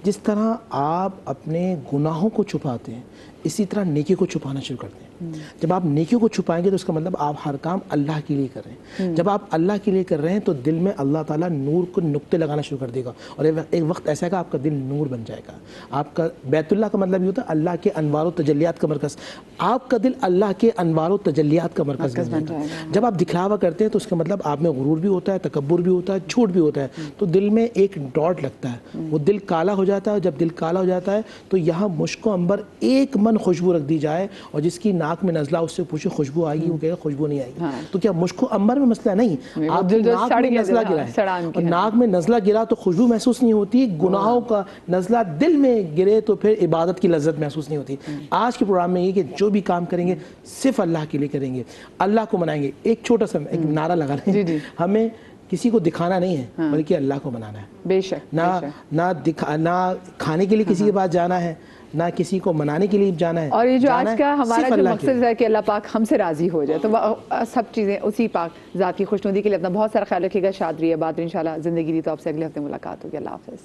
جس طرح آپ اپنے گناہوں کو چھپاتے ہیں اسی طرح نیکی کو چھپانا شروع کرتے ہیں. جب آپ نیکیوں کو چھپائیں گے تو اس کا مطلب آپ ہر کام اللہ کے لیے کر رہے ہیں. جب آپ اللہ کے لیے کر رہے ہیں تو دل میں اللہ تعالیٰ نور کو نقطے لگانا شروع کر دے گا, اور ایک وقت ایسا ہے کہ آپ کا دل نور بن جائے گا. آپ کا بیت اللہ کا مطلب یہ ہوتا ہے اللہ کے انوار و تجلیات کا مرکز. آپ کا دل اللہ کے انوار و تجلیات کا مرکز بن جائے گا. جب آپ دکھلاوا کرتے ہیں تو اس کا مطلب آپ میں غرور بھی ہوتا ہے, تکبر بھی ہوتا ہے, جھوٹ بھی ہوتا ہے, تو دل میں ایک ڈاٹ لگتا ہے, وہ دل کالا ہو جاتا ہے. جب دل کالا ہو جاتا ہے تو یہاں مشک و عنبر ایک من خوشبو رکھ دی جائے, اور جس کی ناک میں نزلہ اس سے پوچھے خوشبو آئے گی, وہ کہے گا خوشبو نہیں آئے گی. تو کیا مشک و عنبر میں مسئلہ نہیں, آپ کی ناک میں نزلہ گرا ہے, اور ناک میں نزلہ گرا تو خوشبو محسوس نہیں ہوتی, گناہوں کا نزلہ دل میں گرے تو پھر عبادت کی لذت محسوس نہیں ہوتی. آج کے پروگرام میں یہ کہ جو بھی کام کریں گے صرف اللہ کے لیے کریں گے, اللہ کو منائیں گے. ایک چھوٹا سا ایک نعرہ لگا لیں, ہمیں کسی کو دکھانا نہیں ہے بلکہ اللہ کو منانا ہے. بے شک. نہ کھانے کے لیے کسی کے پاس جانا ہے, نہ کسی کو منانے کے لیے جانا ہے. اور یہ جو آج کا ہمارا جو مقصد ہے کہ اللہ پاک ہم سے راضی ہو جائے, تو سب چیزیں اسی پاک ذات کی خوشنودی کے لیے اپنا بہت سارا خیال رکھیے گا. شاد رہیے, بات انشاءاللہ زندگی دی. تو آپ سے اگلے ہفتے ملاقات ہوگی. اللہ حافظ.